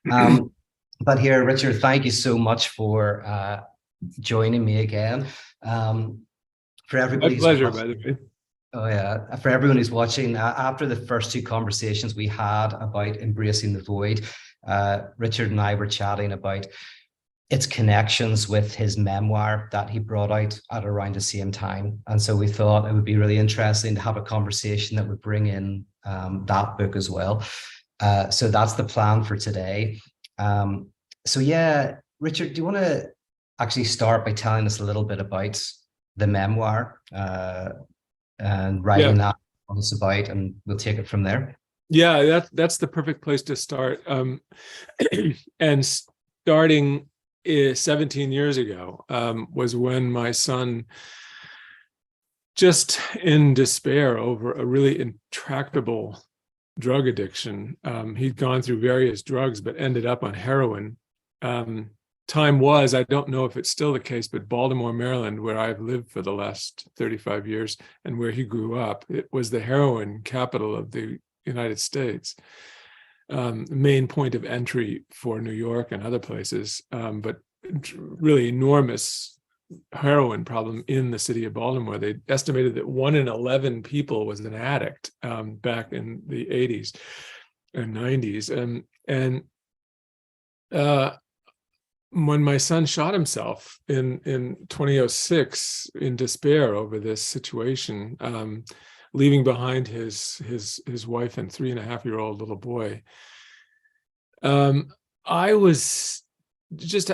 But here, Richard, thank you so much for joining me again. For My everybody who's pleasure, by watching, the way. oh yeah, for everyone who's watching, after the first two conversations we had about embracing the void, Richard and I were chatting about its connections with his memoir that he brought out at around the same time. And so we thought it would be really interesting to have a conversation that would bring in that book as well. So that's the plan for today. So yeah, Richard, do you want to actually start by telling us a little bit about the memoir and writing Yeah, that, what it's about, and we'll take it from there. yeah, that's the perfect place to start. And starting 17 years ago was when my son, just in despair over a really intractable drug addiction, he'd gone through various drugs but ended up on heroin. Time was, I don't know if it's still the case, but Baltimore, Maryland, where I've lived for the last 35 years and where he grew up, it was the heroin capital of the United States, main point of entry for New York and other places, but really enormous heroin problem in the city of Baltimore. They estimated that 1 in 11 people was an addict back in the 80s and 90s. And when my son shot himself in 2006 in despair over this situation, leaving behind his wife and 3.5-year-old little boy, I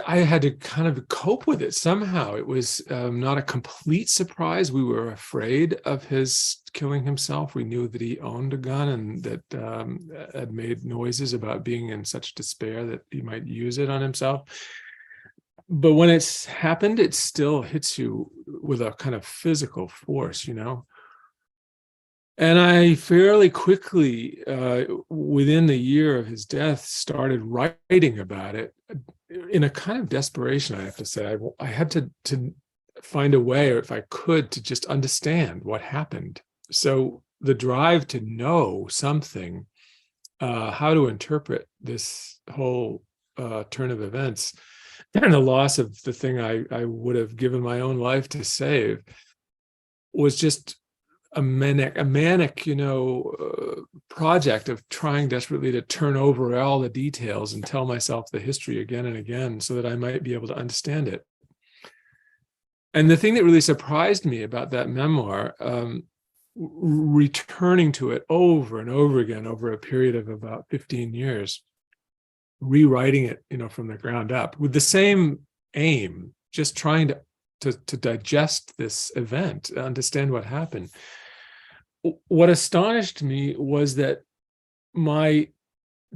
had to kind of cope with it somehow. It was not a complete surprise. We were afraid of his killing himself. We knew that he owned a gun and that had made noises about being in such despair that he might use it on himself. But when it's happened, it still hits you with a kind of physical force, you know? And I fairly quickly, within the year of his death, started writing about it in a kind of desperation, I have to say. I had to find a way, or if I could, to just understand what happened. So the drive to know something, how to interpret this whole turn of events, and the loss of the thing I would have given my own life to save, was just a manic, project of trying desperately to turn over all the details and tell myself the history again and again so that I might be able to understand it. And the thing that really surprised me about that memoir, returning to it over and over again over a period of about 15 years, rewriting it, from the ground up with the same aim, just trying to digest this event, understand what happened. What astonished me was that my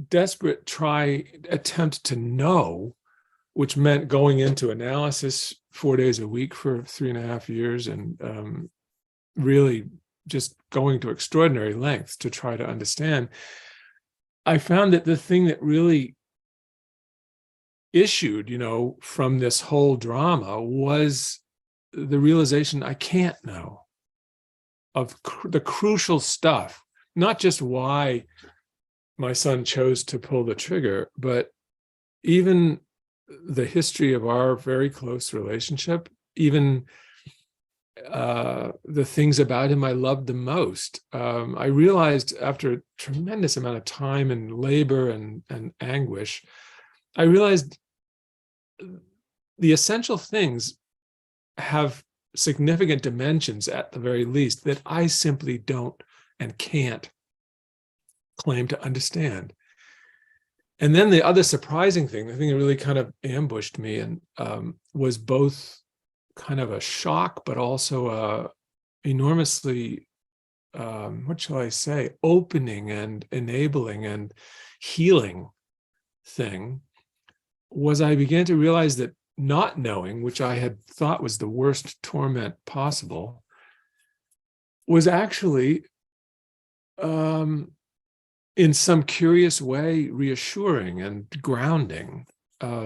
desperate attempt to know, which meant going into analysis 4 days a week for 3.5 years, and really just going to extraordinary lengths to try to understand, I found that the thing that really issued, from this whole drama was the realization I can't know of the crucial stuff, not just why my son chose to pull the trigger, but even the history of our very close relationship, even the things about him I loved the most. I realized after a tremendous amount of time and labor and anguish, I realized the essential things have significant dimensions, at the very least, that I simply don't and can't claim to understand. And then the other surprising thing, the thing that really kind of ambushed me and was both kind of a shock, but also a enormously, what shall I say, opening and enabling and healing thing, was I began to realize that not knowing, which I had thought was the worst torment possible, was actually, in some curious way, reassuring and grounding.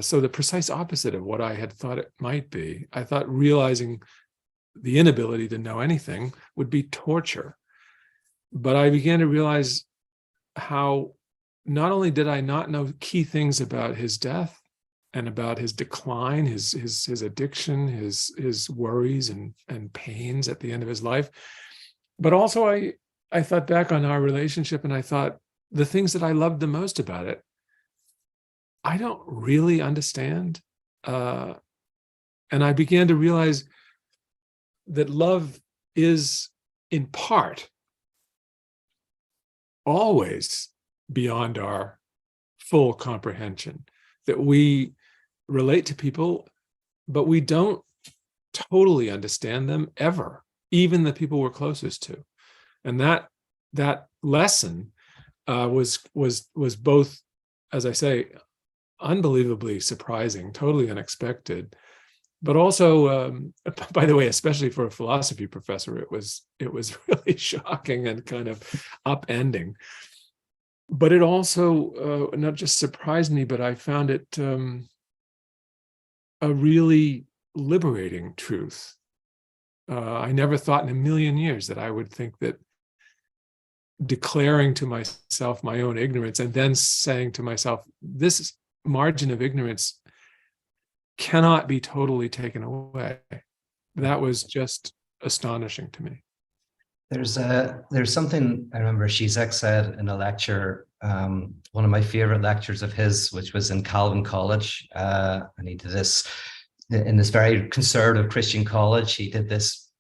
So the precise opposite of what I had thought it might be. I thought realizing the inability to know anything would be torture. But I began to realize how not only did I not know key things about his death and about his decline, his addiction, his worries and pains at the end of his life, but also I thought back on our relationship and I thought the things that I loved the most about it, I don't really understand. And I began to realize that love is in part always beyond our full comprehension, that we relate to people, but we don't totally understand them ever, even the people we're closest to. And that lesson was both, as I say, unbelievably surprising, totally unexpected, but also, by the way, especially for a philosophy professor, it was really shocking and kind of upending. But it also not just surprised me, but I found it a really liberating truth. I never thought in a million years that I would think that declaring to myself my own ignorance and then saying to myself, this margin of ignorance cannot be totally taken away. That was just astonishing to me. There's something I remember Zizek said in a lecture, one of my favorite lectures of his, which was in Calvin College, and he did this in this very conservative Christian college. He did this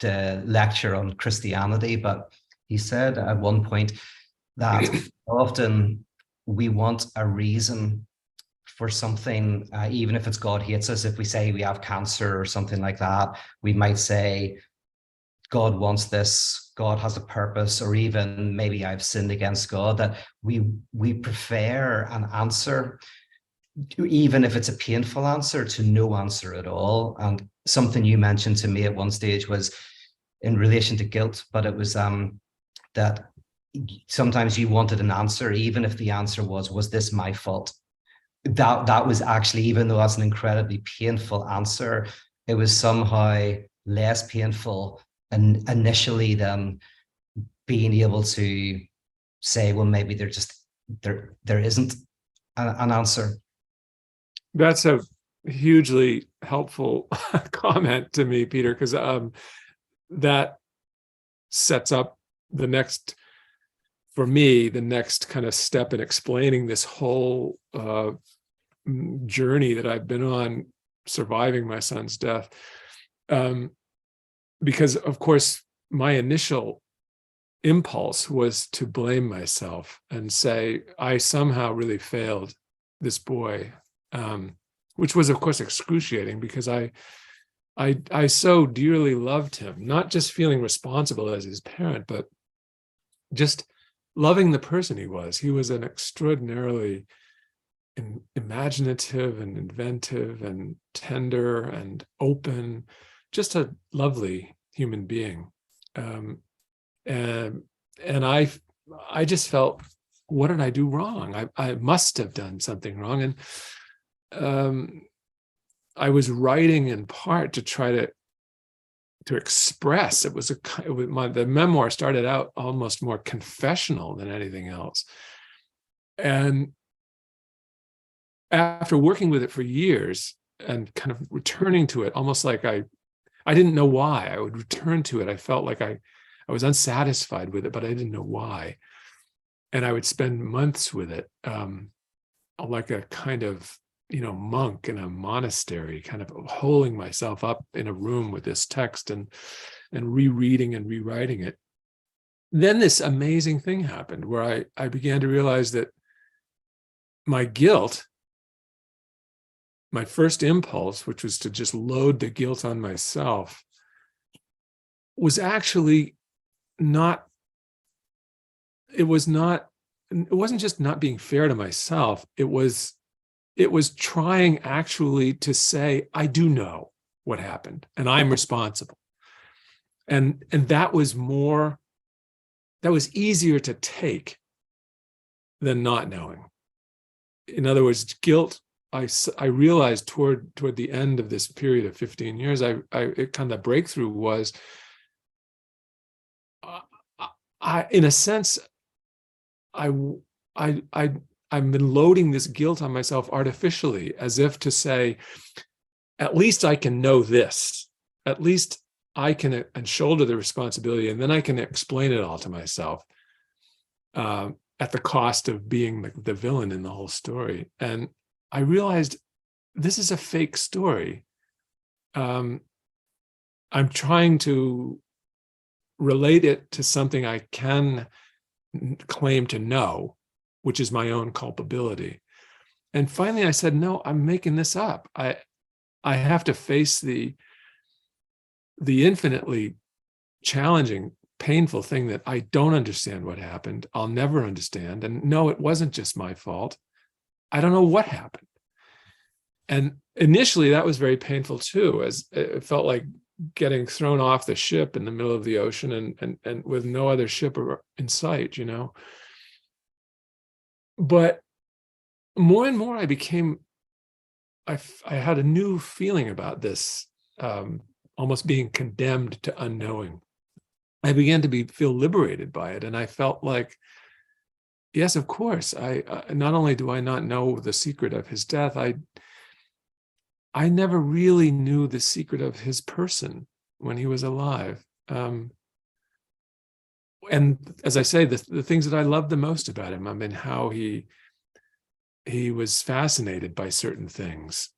lecture on Christianity, but he said at one point that often we want a reason for something, even if it's God hates us. If we say we have cancer or something like that, we might say, God wants this, God has a purpose, or even maybe I've sinned against God, that we prefer an answer, even if it's a painful answer, to no answer at all. And something you mentioned to me at one stage was in relation to guilt, but it was that sometimes you wanted an answer, even if the answer was this my fault? That was actually, even though that's an incredibly painful answer, it was somehow less painful and initially than being able to say, well, maybe there isn't an answer. That's a hugely helpful comment to me, Peter, because that sets up the next, for me, the next kind of step in explaining this whole journey that I've been on, surviving my son's death. Because, of course, my initial impulse was to blame myself and say, I somehow really failed this boy, which was, of course, excruciating because I so dearly loved him, not just feeling responsible as his parent, but just loving the person he was. He was an extraordinarily imaginative and inventive and tender and open, just a lovely human being. And I just felt, what did I do wrong? I must have done something wrong. And I was writing in part to try to express. The memoir started out almost more confessional than anything else. And after working with it for years and kind of returning to it, almost like I didn't know why I would return to it. I felt like I was unsatisfied with it, but I didn't know why. And I would spend months with it, like a kind of, monk in a monastery, kind of holding myself up in a room with this text and rereading and rewriting it. Then this amazing thing happened where I began to realize that my guilt, my first impulse, which was to just load the guilt on myself, was actually not, it wasn't just not being fair to myself. It was trying actually to say, I do know what happened and I'm responsible. And that was easier to take than not knowing. In other words, guilt, I realized toward the end of this period of 15 years, it kind of breakthrough was, in a sense, I've been loading this guilt on myself artificially, as if to say, at least I can know this. At least I can and shoulder the responsibility, and then I can explain it all to myself, at the cost of being the villain in the whole story. And I realized this is a fake story. I'm trying to relate it to something I can claim to know, which is my own culpability. And finally I said, no, I'm making this up. I have to face the infinitely challenging, painful thing that I don't understand what happened. I'll never understand. And no, it wasn't just my fault. I don't know what happened. And initially that was very painful too, as it felt like getting thrown off the ship in the middle of the ocean and with no other ship in sight, you know. But more and more I had a new feeling about this, almost being condemned to unknowing. I began to feel liberated by it. And I felt like, yes, of course, I not only do I not know the secret of his death, I never really knew the secret of his person when he was alive. And as I say, the things that I loved the most about him, I mean, how he was fascinated by certain things.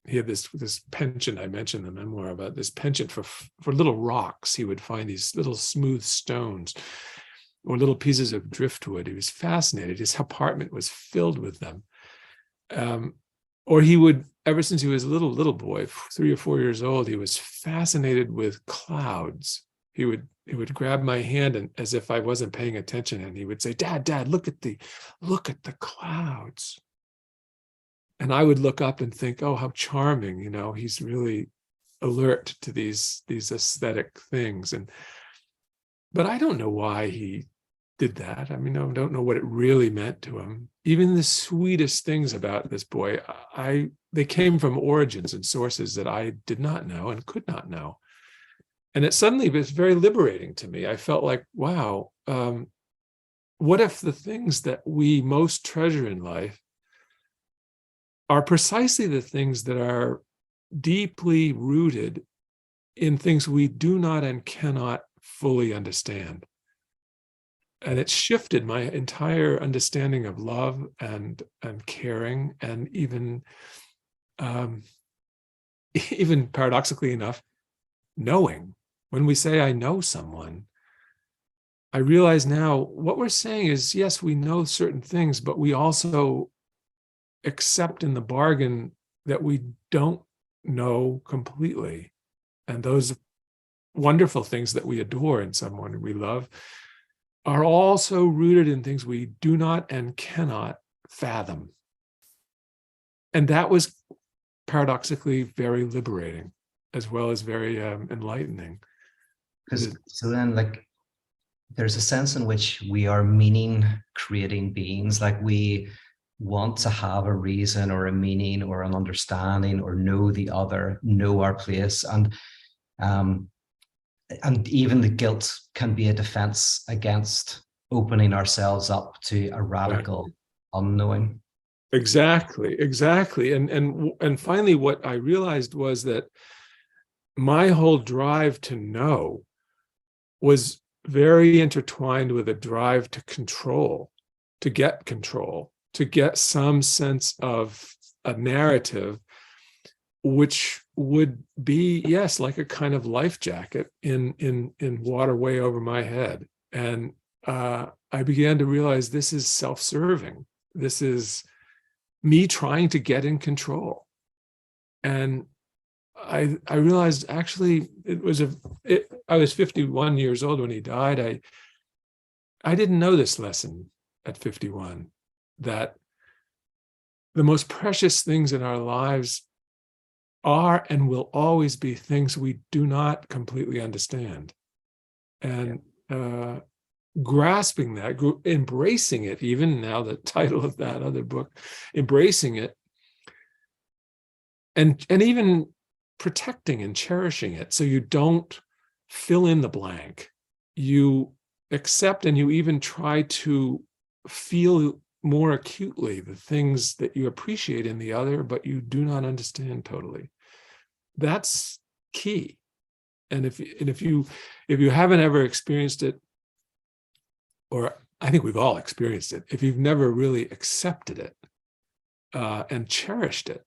He had this penchant, I mentioned in the memoir about this penchant for little rocks. He would find these little smooth stones or little pieces of driftwood. He was fascinated. His apartment was filled with them. Or he would, ever since he was a little boy, 3 or 4 years old, he was fascinated with clouds. He would grab my hand, and as if I wasn't paying attention, and he would say, Dad, look at the clouds. And I would look up and think, oh, how charming, you know, he's really alert to these aesthetic things. But I don't know why he did that. I mean, I don't know what it really meant to him. Even the sweetest things about this boy, they came from origins and sources that I did not know and could not know. And it suddenly was very liberating to me. I felt like, wow, what if the things that we most treasure in life are precisely the things that are deeply rooted in things we do not and cannot fully understand? And it shifted my entire understanding of love and caring, and even paradoxically enough, knowing. When we say I know someone, I realize now what we're saying is, yes, we know certain things, but we also accept in the bargain that we don't know completely. And those wonderful things that we adore in someone we love are also rooted in things we do not and cannot fathom. And that was paradoxically very liberating, as well as very enlightening. So then, like, there's a sense in which we are meaning creating beings. Like, we want to have a reason or a meaning or an understanding or know the other, know our place. And even the guilt can be a defense against opening ourselves up to a radical unknowing. Exactly. And finally, what I realized was that my whole drive to know was very intertwined with a drive to control, to get some sense of a narrative, which would be, yes, like a kind of life jacket in water way over my head. And I began to realize this is self-serving. This is me trying to get in control. And I realized, actually, I was 51 years old when he died. I didn't know this lesson at 51, that the most precious things in our lives are and will always be things we do not completely understand. And grasping that, embracing it, even now the title of that other book, embracing it, and even protecting and cherishing it, so you don't fill in the blank. You accept, and you even try to feel more acutely the things that you appreciate in the other, but you do not understand totally. That's key. And if you haven't ever experienced it, or I think we've all experienced it, if you've never really accepted it and cherished it,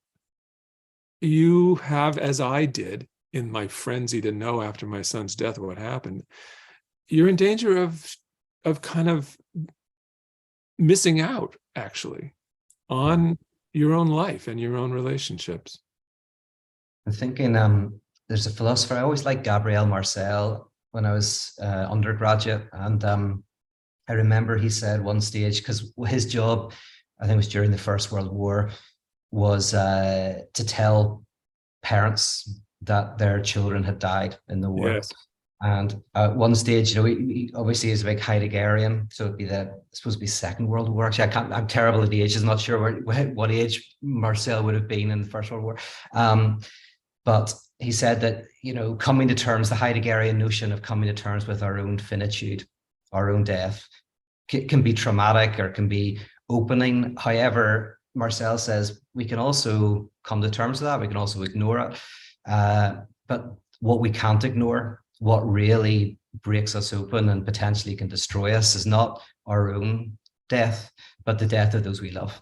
you have, as I did in my frenzy to know after my son's death what happened, you're in danger of kind of missing out, actually, on your own life and your own relationships. I'm thinking there's a philosopher, I always liked Gabriel Marcel when I was undergraduate, and I remember he said one stage, because his job, I think it was during the First World War, was to tell parents that their children had died in the war. Yes. And at one stage, he obviously is a big Heideggerian, so it'd be supposed to be Second World War. Actually, I'm terrible at the ages, not sure what age Marcel would have been in the First World War. But he said that, coming to terms, the Heideggerian notion of coming to terms with our own finitude, our own death, can be traumatic or can be opening. However, Marcel says we can also come to terms with that. We can also ignore it. But what we can't ignore, what really breaks us open and potentially can destroy us, is not our own death, but the death of those we love.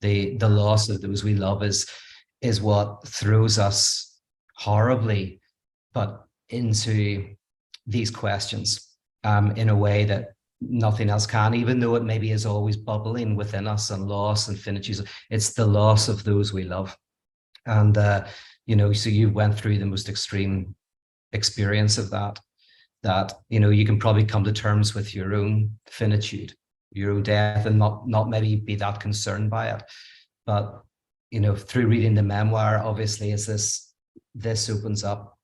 The loss of those we love is what throws us horribly, but into these questions in a way that nothing else can, even though it maybe is always bubbling within us, and loss and finitude. It's the loss of those we love. And, so you went through the most extreme experience of that, you can probably come to terms with your own finitude, your own death, and not maybe be that concerned by it. But, through reading the memoir, obviously, this opens up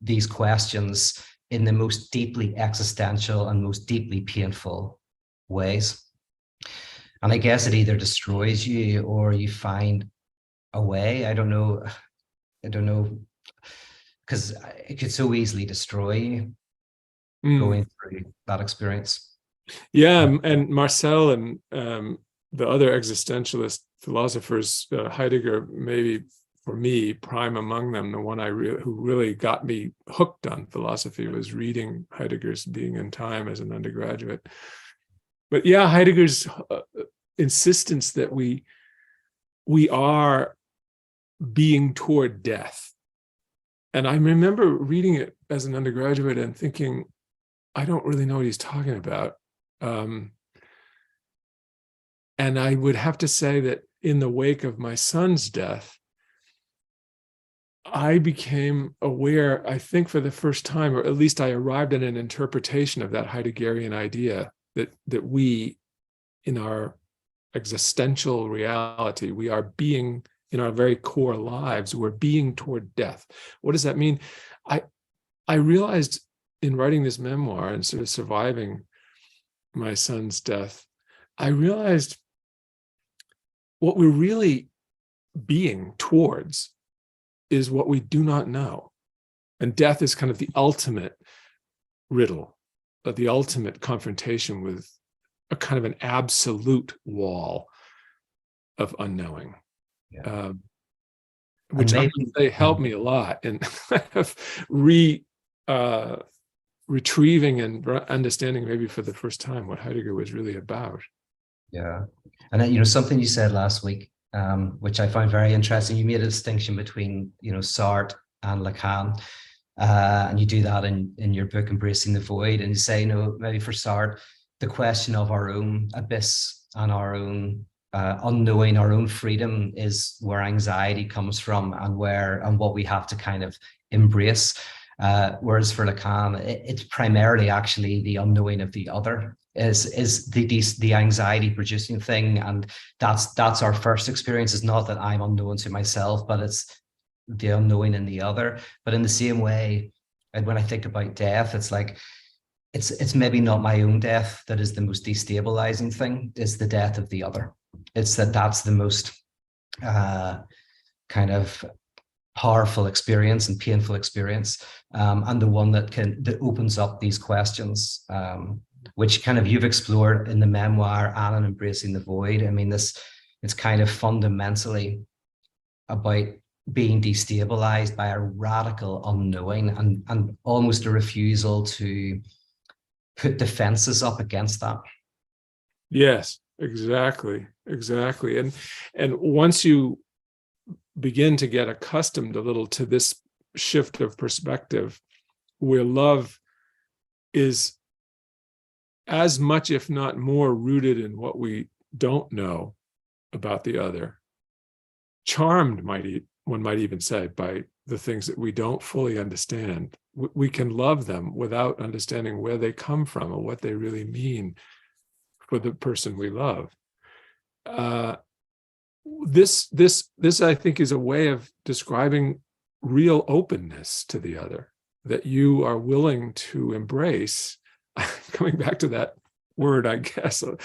these questions in the most deeply existential and most deeply painful ways. And I guess it either destroys you or you find a way. I don't know, because it could so easily destroy you going through that experience. Yeah, and Marcel and the other existentialist philosophers, Heidegger, maybe for me, prime among them, the one who really got me hooked on philosophy was reading Heidegger's Being in Time as an undergraduate. But yeah, Heidegger's insistence that we are being toward death. And I remember reading it as an undergraduate and thinking, I don't really know what he's talking about. And I would have to say that in the wake of my son's death, I became aware, I think for the first time, or at least I arrived at an interpretation of that Heideggerian idea that we, in our existential reality, we are being, in our very core lives, we're being toward death. What does that mean? I realized in writing this memoir and sort of surviving my son's death, I realized what we're really being towards is what we do not know. And death is kind of the ultimate riddle, the ultimate confrontation with a kind of an absolute wall of unknowing. Yeah. Which I would say helped me a lot in retrieving and understanding maybe for the first time what Heidegger was really about. Yeah. And then, something you said last week, which I find very interesting. You made a distinction between, Sartre and Lacan, and you do that in your book, Embracing the Void. And you say, maybe for Sartre, the question of our own abyss and our own unknowing, our own freedom, is where anxiety comes from, and what we have to kind of embrace. Whereas for Lacan, it's primarily actually the unknowing of the other is the anxiety producing thing, and that's our first experience. Is not that I'm unknown to myself, but it's the unknowing in the other. But in the same way, and when I think about death, it's like it's maybe not my own death that is the most destabilizing thing. It's the death of the other. It's that's the most kind of powerful experience and painful experience, and the one that opens up these questions which kind of you've explored in the memoir and in Embracing the Void. I mean, it's kind of fundamentally about being destabilized by a radical unknowing and almost a refusal to put defenses up against that. Yes, exactly. And once you begin to get accustomed a little to this shift of perspective, where love is as much, if not more, rooted in what we don't know about the other, charmed, one might even say, by the things that we don't fully understand. We can love them without understanding where they come from or what they really mean for the person we love. This I think is a way of describing real openness to the other, that you are willing to embrace. Coming back to that word, I guess, a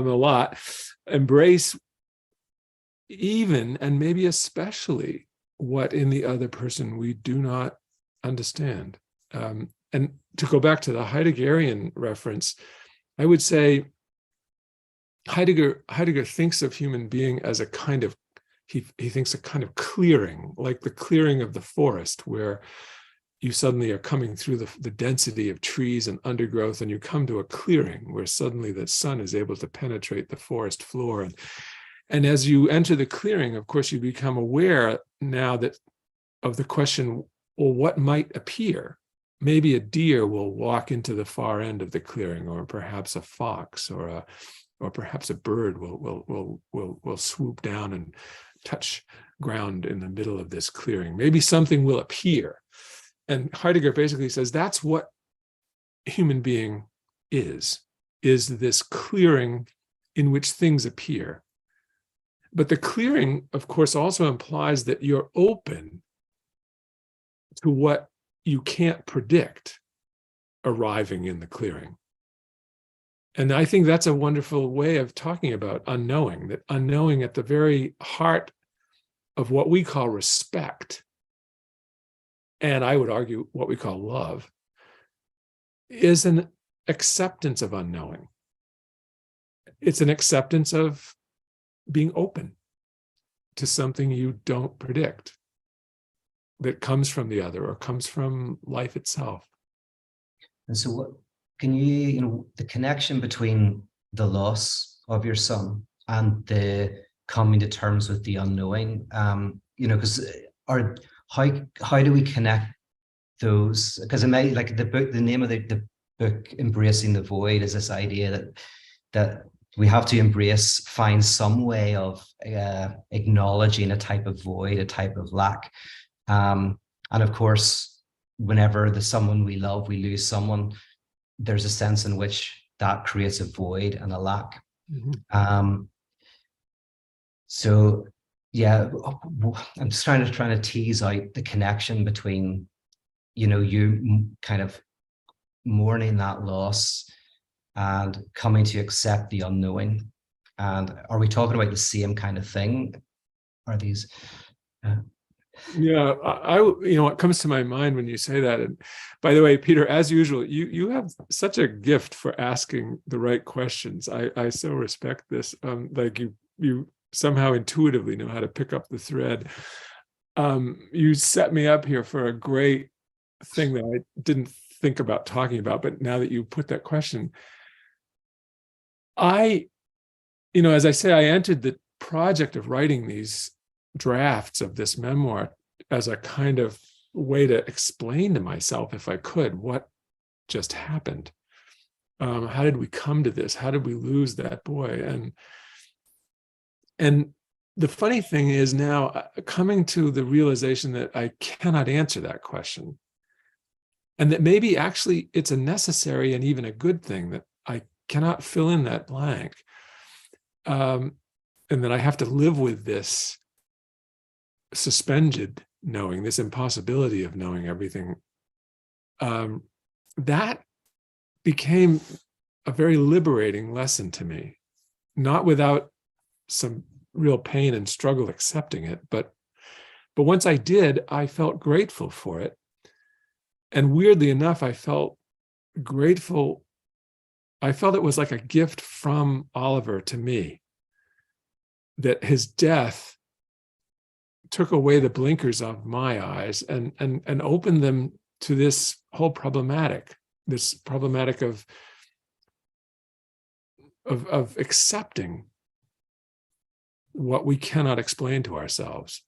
lot, embrace even and maybe especially what in the other person we do not understand. And to go back to the Heideggerian reference, I would say Heidegger thinks of human being as a kind of, he thinks a kind of clearing, like the clearing of the forest, where you suddenly are coming through the density of trees and undergrowth, and you come to a clearing where suddenly the sun is able to penetrate the forest floor. And as you enter the clearing, of course, you become aware now that of the question, well, what might appear? Maybe a deer will walk into the far end of the clearing, or perhaps a fox, or perhaps a bird will swoop down and touch ground in the middle of this clearing. Maybe something will appear. And Heidegger basically says that's what human being is this clearing in which things appear. But the clearing, of course, also implies that you're open to what you can't predict arriving in the clearing. And I think that's a wonderful way of talking about unknowing, that unknowing at the very heart of what we call respect, and I would argue what we call love, is an acceptance of unknowing. It's an acceptance of being open to something you don't predict, that comes from the other or comes from life itself. And so what can you, the connection between the loss of your son and the coming to terms with the unknowing, because how do we connect those? Because it may, like the book, the name of the book, Embracing the Void, is this idea that we have to find some way of acknowledging a type of void, a type of lack. And of course, whenever someone we love, we lose someone, there's a sense in which that creates a void and a lack. Mm-hmm. So yeah, I'm just trying to tease out the connection between, you kind of mourning that loss and coming to accept the unknowing. And are we talking about the same kind of thing? Are these? Yeah, what comes to my mind when you say that, and by the way, Peter, as usual, you have such a gift for asking the right questions. I so respect this. Like you somehow intuitively know how to pick up the thread. You set me up here for a great thing that I didn't think about talking about, but now that you put that question, as I say, I entered the project of writing these drafts of this memoir as a kind of way to explain to myself, if I could, what just happened. How did we come to this? How did we lose that boy? And the funny thing is now coming to the realization that I cannot answer that question, and that maybe actually it's a necessary and even a good thing that I cannot fill in that blank, and that I have to live with this suspended knowing, this impossibility of knowing everything. That became a very liberating lesson to me, not without some real pain and struggle accepting it, but once I did, I felt grateful for it. And weirdly enough, I felt grateful I felt it was like a gift from Oliver to me, that his death took away the blinkers off my eyes and opened them to this whole problematic of accepting what we cannot explain to ourselves.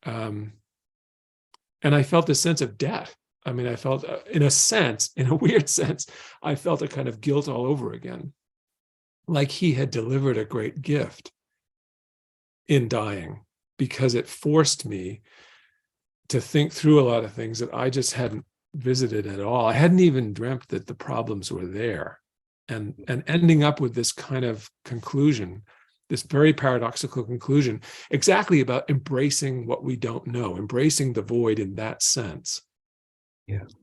And I felt a sense of debt. I mean, I felt, in a weird sense, I felt a kind of guilt all over again, like he had delivered a great gift in dying, because it forced me to think through a lot of things that I just hadn't visited at all. I hadn't even dreamt that the problems were there. And ending up with this kind of conclusion, this very paradoxical conclusion, exactly about embracing what we don't know, embracing the void in that sense,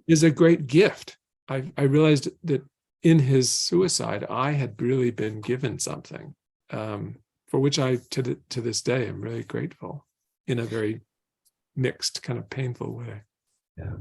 is a great gift. I realized that in his suicide, I had really been given something, for which I, to this day, am really grateful, in a very mixed, kind of painful way. Yeah.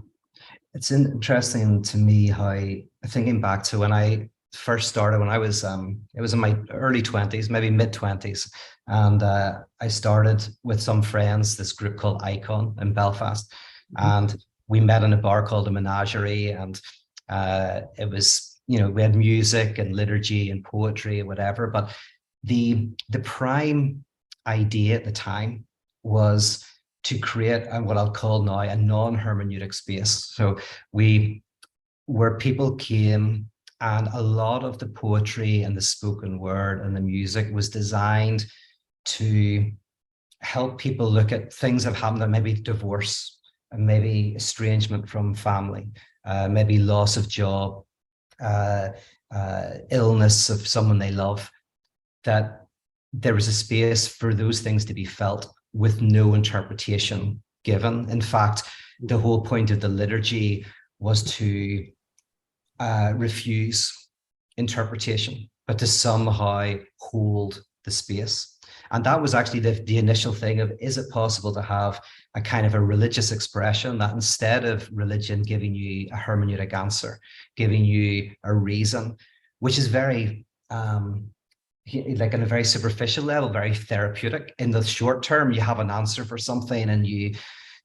It's interesting to me how, thinking back to when I first started, when I was, it was in my early 20s, maybe mid 20s. And I started with some friends, this group called Icon in Belfast. And we met in a bar called the Menagerie. And it was, we had music and liturgy and poetry and whatever. But the prime idea at the time was to create what I'll call now a non-hermeneutic space. So where people came, and a lot of the poetry and the spoken word and the music was designed to help people look at things that have happened, that maybe divorce, and maybe estrangement from family, maybe loss of job, illness of someone they love, that there was a space for those things to be felt with no interpretation given. In fact, the whole point of the liturgy was to refuse interpretation, but to somehow hold the space. And that was actually the initial thing of, is it possible to have a kind of a religious expression that, instead of religion giving you a hermeneutic answer, giving you a reason, which is very, like on a very superficial level, very therapeutic. In the short term, you have an answer for something and you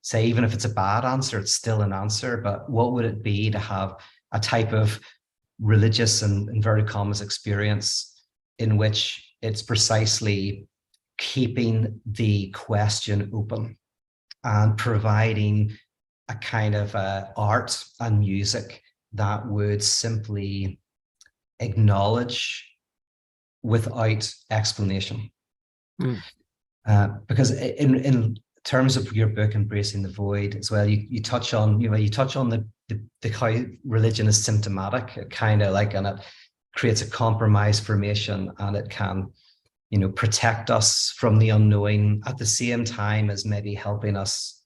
say, even if it's a bad answer, it's still an answer. But what would it be to have a type of religious and inverted commas experience in which it's precisely keeping the question open and providing a kind of art and music that would simply acknowledge without explanation. Because in terms of your book, Embracing the Void, as well, you touch on the how religion is symptomatic. It kind of like, and it creates a compromise formation, and it can, protect us from the unknowing at the same time as maybe helping us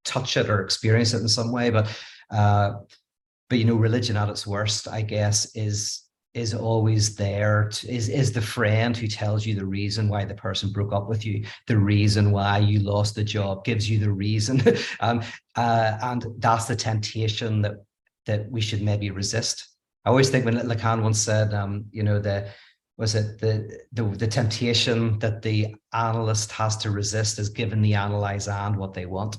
touch it or experience it in some way. But religion at its worst, I guess, is always there, is the friend who tells you the reason why the person broke up with you, the reason why you lost the job, gives you the reason. And that's the temptation that we should maybe resist. I always think when Lacan once said, the temptation that the analyst has to resist is giving the analysand what they want,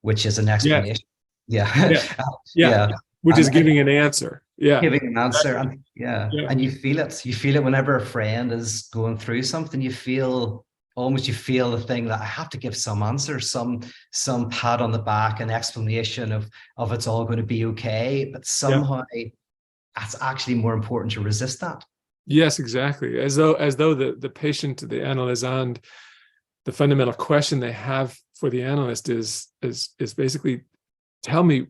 which is an explanation. Yeah. Which is giving an answer. Giving an answer. And and you feel it whenever a friend is going through something. You feel the thing that I have to give some answer, some pat on the back, an explanation of it's all going to be okay. But somehow that's actually more important to resist that. Yes, exactly. As though the patient, the analysand, the fundamental question they have for the analyst is basically, tell me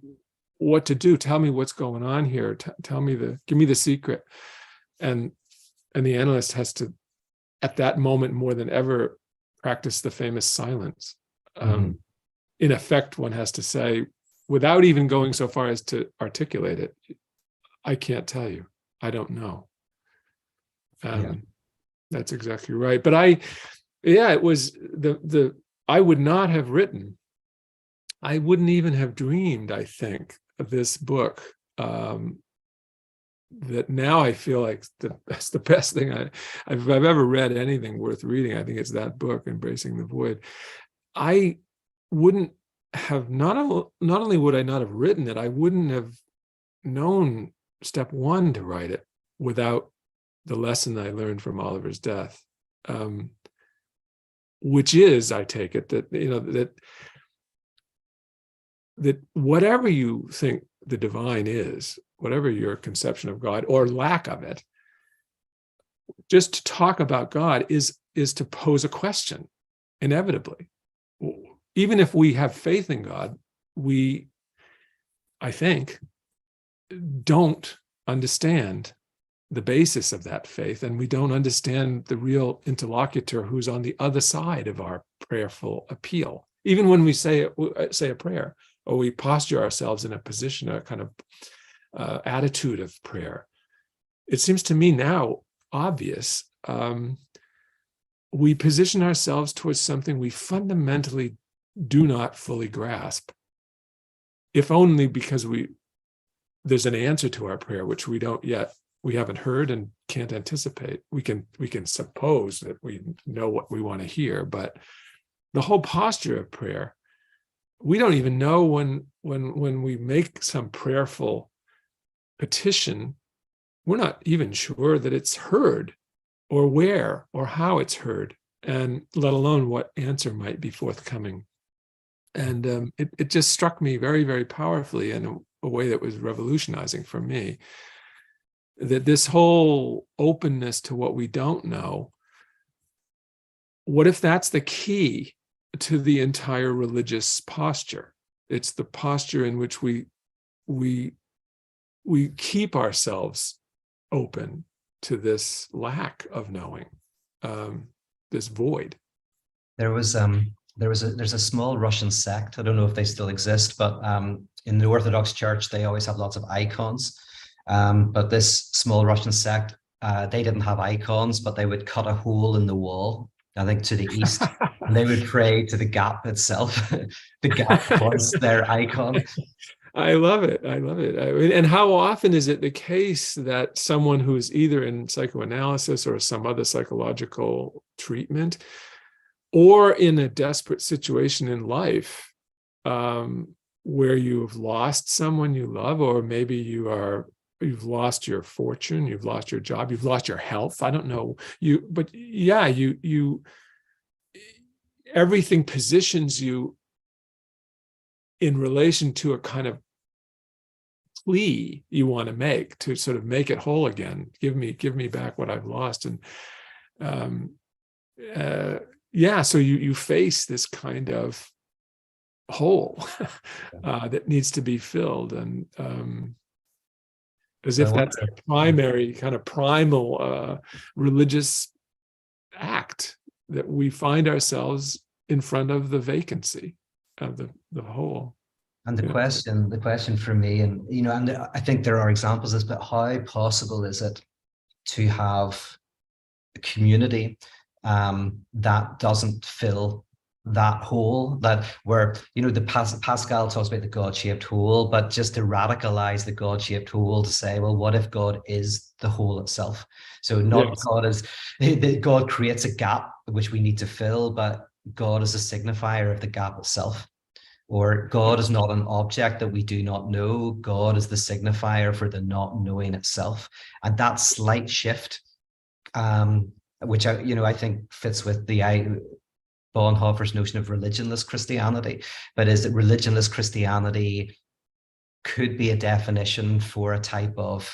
what to do, tell me what's going on here, give me the secret. And the analyst has to, at that moment more than ever, practice the famous silence. In effect, one has to say, without even going so far as to articulate it, I can't tell you, I don't know. That's exactly right. But it was I would not have written, I wouldn't even have dreamed, I think, of this book that now I feel like that's the best thing I've ever read. Anything worth reading, I think it's that book, Embracing the Void. I wouldn't have, not only would I not have written it, I wouldn't have known step one to write it without the lesson I learned from Oliver's death, which is, I take it, that that whatever you think the divine is, whatever your conception of God or lack of it, just to talk about God is to pose a question, inevitably. Even if we have faith in God, we, I think, don't understand the basis of that faith, and we don't understand the real interlocutor who's on the other side of our prayerful appeal. Even when we say a prayer, or we posture ourselves in a position, a kind of attitude of prayer, it seems to me now obvious. We position ourselves towards something we fundamentally do not fully grasp, if only because there's an answer to our prayer which we haven't heard and can't anticipate. We can suppose that we know what we want to hear, but the whole posture of prayer, we don't even know when we make some prayerful petition, we're not even sure that it's heard, or where or how it's heard, and let alone what answer might be forthcoming. And it just struck me very, very powerfully in a way that was revolutionizing for me, that this whole openness to what we don't know, what if that's the key to the entire religious posture? It's the posture in which we keep ourselves open to this lack of knowing, this void. There's a small Russian sect. I don't know if they still exist, but in the Orthodox Church, they always have lots of icons. But this small Russian sect, they didn't have icons, but they would cut a hole in the wall, I think, to the east, and they would pray to the gap itself. The gap was their icon. I love it. I love it. And how often is it the case that someone who's either in psychoanalysis or some other psychological treatment, or in a desperate situation in life, where you've lost someone you love, or maybe you've lost your fortune, you've lost your job, you've lost your health, I don't know, everything positions you in relation to a kind of plea you want to make to sort of make it whole again. Give me back what I've lost. And so you face this kind of hole that needs to be filled, and as if that's a primary kind of primal religious act, that we find ourselves in front of the vacancy of the hole. And the question for me, and and I think there are examples of this, but how possible is it to have a community that doesn't fill that hole, that where the Pascal talks about the God-shaped hole, but just to radicalize the God-shaped hole, to say, well, what if God is the hole itself? So not God creates a gap which we need to fill, but God is a signifier of the gap itself. Or God is not an object that we do not know. God is the signifier for the not knowing itself. And that slight shift, which I think fits with the Bonhoeffer's notion of religionless Christianity, but is that religionless Christianity could be a definition for a type of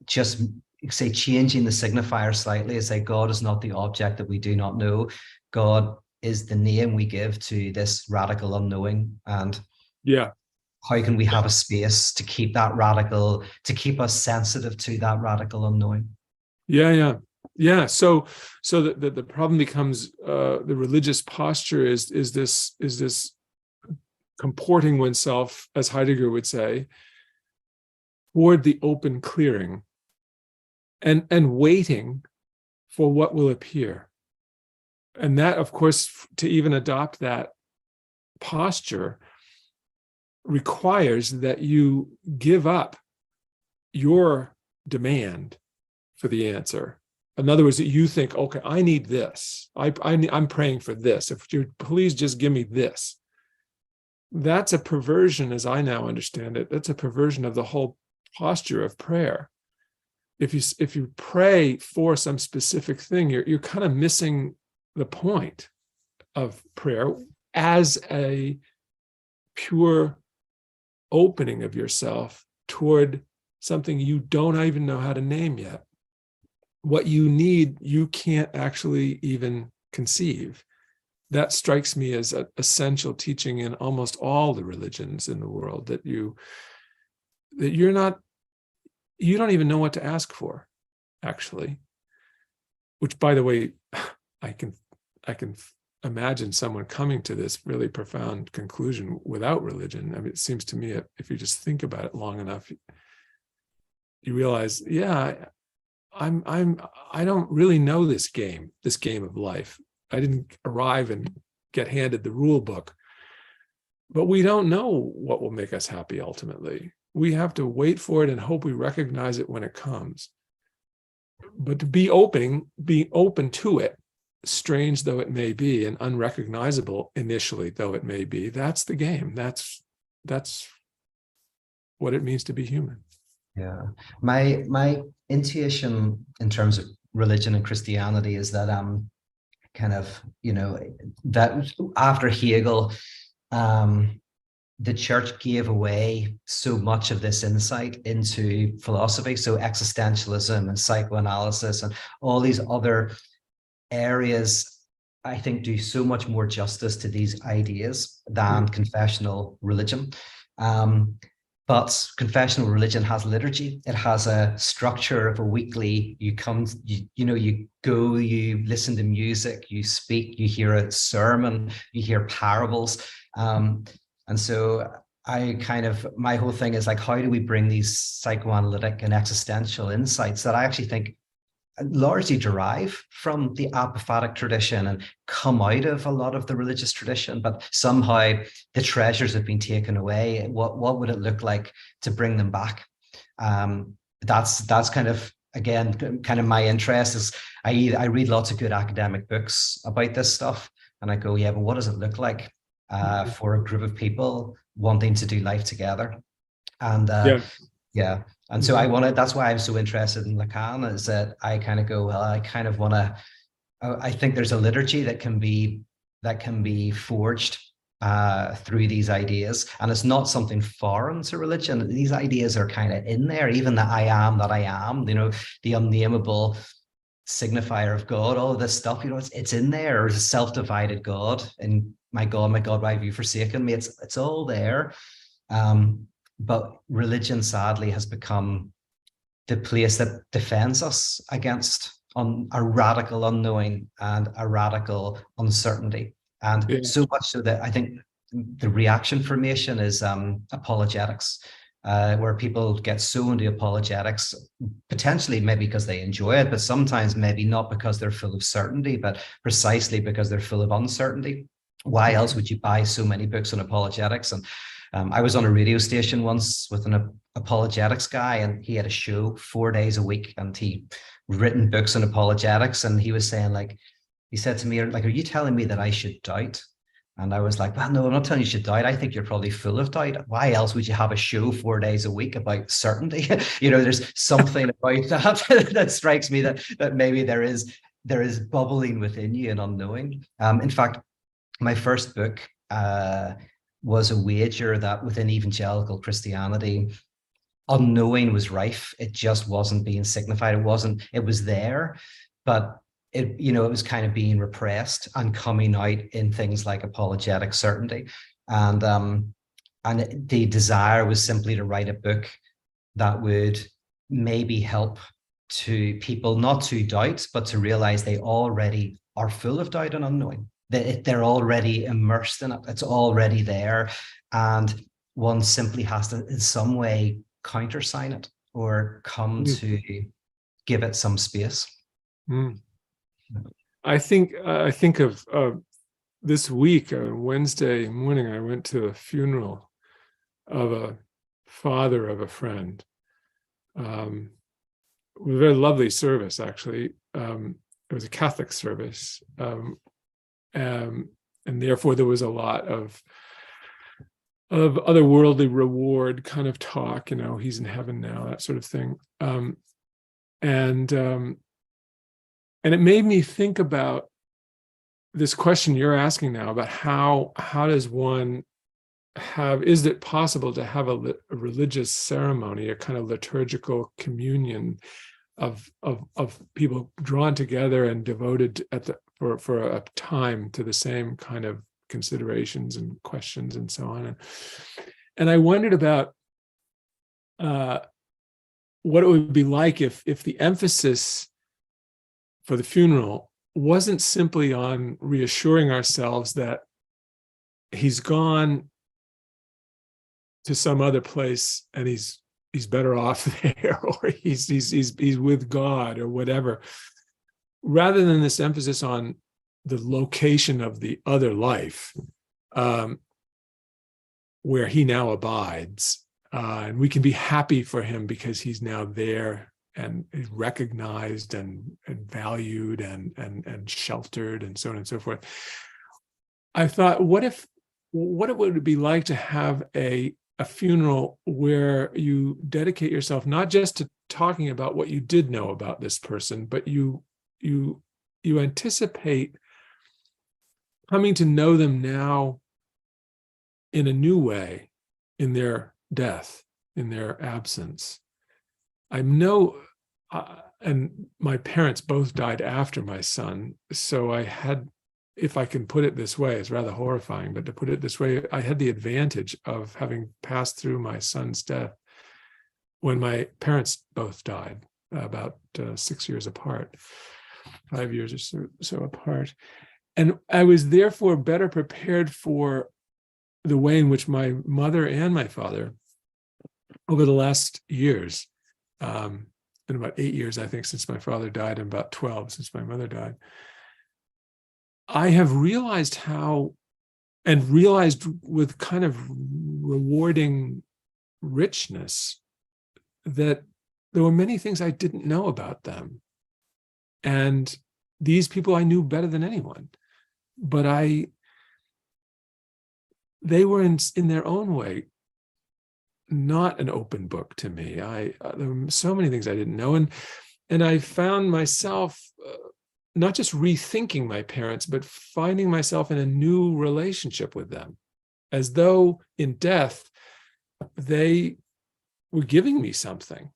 just say changing the signifier slightly, say God is not the object that we do not know. God is the name we give to this radical unknowing. And how can we have a space to keep that radical, to keep us sensitive to that radical unknowing? So the problem becomes the religious posture is this comporting oneself, as Heidegger would say, toward the open clearing, and waiting for what will appear. And that, of course, to even adopt that posture requires that you give up your demand for the answer. In other words, that you think, okay, I need this. I'm praying for this. If you please just give me this. That's a perversion, as I now understand it. That's a perversion of the whole posture of prayer. If you pray for some specific thing, you're kind of missing the point of prayer as a pure opening of yourself toward something you don't even know how to name yet. What you need, you can't actually even conceive. That strikes me as an essential teaching in almost all the religions in the world, that you don't even know what to ask for, actually. Which, by the way, I can imagine someone coming to this really profound conclusion without religion. I mean, it seems to me, if you just think about it long enough, you realize, yeah, I don't really know this game of life. I didn't arrive and get handed the rule book, but we don't know what will make us happy ultimately. We have to wait for it and hope we recognize it when it comes. But to be open to it, strange though it may be, and unrecognizable initially though it may be, that's the game. That's what it means to be human. Yeah. My intuition in terms of religion and Christianity is that kind of, that after Hegel, the church gave away so much of this insight into philosophy. So existentialism and psychoanalysis and all these other areas, I think, do so much more justice to these ideas than confessional religion. But confessional religion has liturgy. It has a structure of a weekly, you come, you go, you listen to music, you speak, you hear a sermon, you hear parables. And so my whole thing is like, how do we bring these psychoanalytic and existential insights that I actually think largely derive from the apophatic tradition and come out of a lot of the religious tradition, but somehow the treasures have been taken away. What would it look like to bring them back? That's kind of, again, kind of my interest is I read lots of good academic books about this stuff, and I go, yeah, but what does it look like for a group of people wanting to do life together? And yeah. And so that's why I'm so interested in Lacan, is that I kind of go, well, I think there's a liturgy that can be forged through these ideas. And it's not something foreign to religion. These ideas are kind of in there, even the I am that I am, the unnameable signifier of God, all of this stuff, it's in there. There's a self-divided God, and my God, why have you forsaken me? It's all there. But religion, sadly, has become the place that defends us against a radical unknowing and a radical uncertainty. And so much so that I think the reaction formation is apologetics, where people get so into apologetics, potentially maybe because they enjoy it, but sometimes maybe not because they're full of certainty, but precisely because they're full of uncertainty. Why else would you buy so many books on apologetics? And I was on a radio station once with an apologetics guy, and he had a show 4 days a week, and he written books on apologetics. And he was saying, like, he said to me, like, are you telling me that I should doubt? And I was like, well, no, I'm not telling you should doubt. I think you're probably full of doubt. Why else would you have a show 4 days a week about certainty? There's something about that that strikes me that maybe there is bubbling within you and unknowing. In fact, my first book was a wager that within evangelical Christianity, unknowing was rife. It just wasn't being signified. It was there, but it was kind of being repressed and coming out in things like apologetic certainty. And the desire was simply to write a book that would maybe help to people not to doubt, but to realize they already are full of doubt and unknowing. They're already immersed in it. It's already there. And one simply has to, in some way, countersign it or come to give it some space. I think of this week, Wednesday morning, I went to a funeral of a father of a friend It was a very lovely service, actually. It was a Catholic service, and therefore there was a lot of otherworldly reward kind of talk. He's in heaven now, that sort of thing. And it made me think about this question you're asking now about how does one is it possible to have a religious ceremony, a kind of liturgical communion of people drawn together and devoted for a time to the same kind of considerations and questions and so on. And I wondered about what it would be like if the emphasis for the funeral wasn't simply on reassuring ourselves that he's gone to some other place and he's better off there, or he's with God or whatever, rather than this emphasis on the location of the other life, where he now abides, and we can be happy for him because he's now there and is recognized and valued and sheltered and so on and so forth. I thought, what it would be like to have a funeral where you dedicate yourself not just to talking about what you did know about this person, but you anticipate coming to know them now in a new way, in their death, in their absence. I know, and my parents both died after my son, so I had, if I can put it this way, it's rather horrifying, but to put it this way, I had the advantage of having passed through my son's death when my parents both died, about 6 years apart, 5 years or so apart. And I was therefore better prepared for the way in which my mother and my father, over the last years, in about 8 years, I think, since my father died, and about 12 since my mother died, I have realized realized with kind of rewarding richness that there were many things I didn't know about them. And these people I knew better than anyone. But they were in their own way not an open book to me. There were so many things I didn't know. And I found myself not just rethinking my parents, but finding myself in a new relationship with them, as though in death, they were giving me something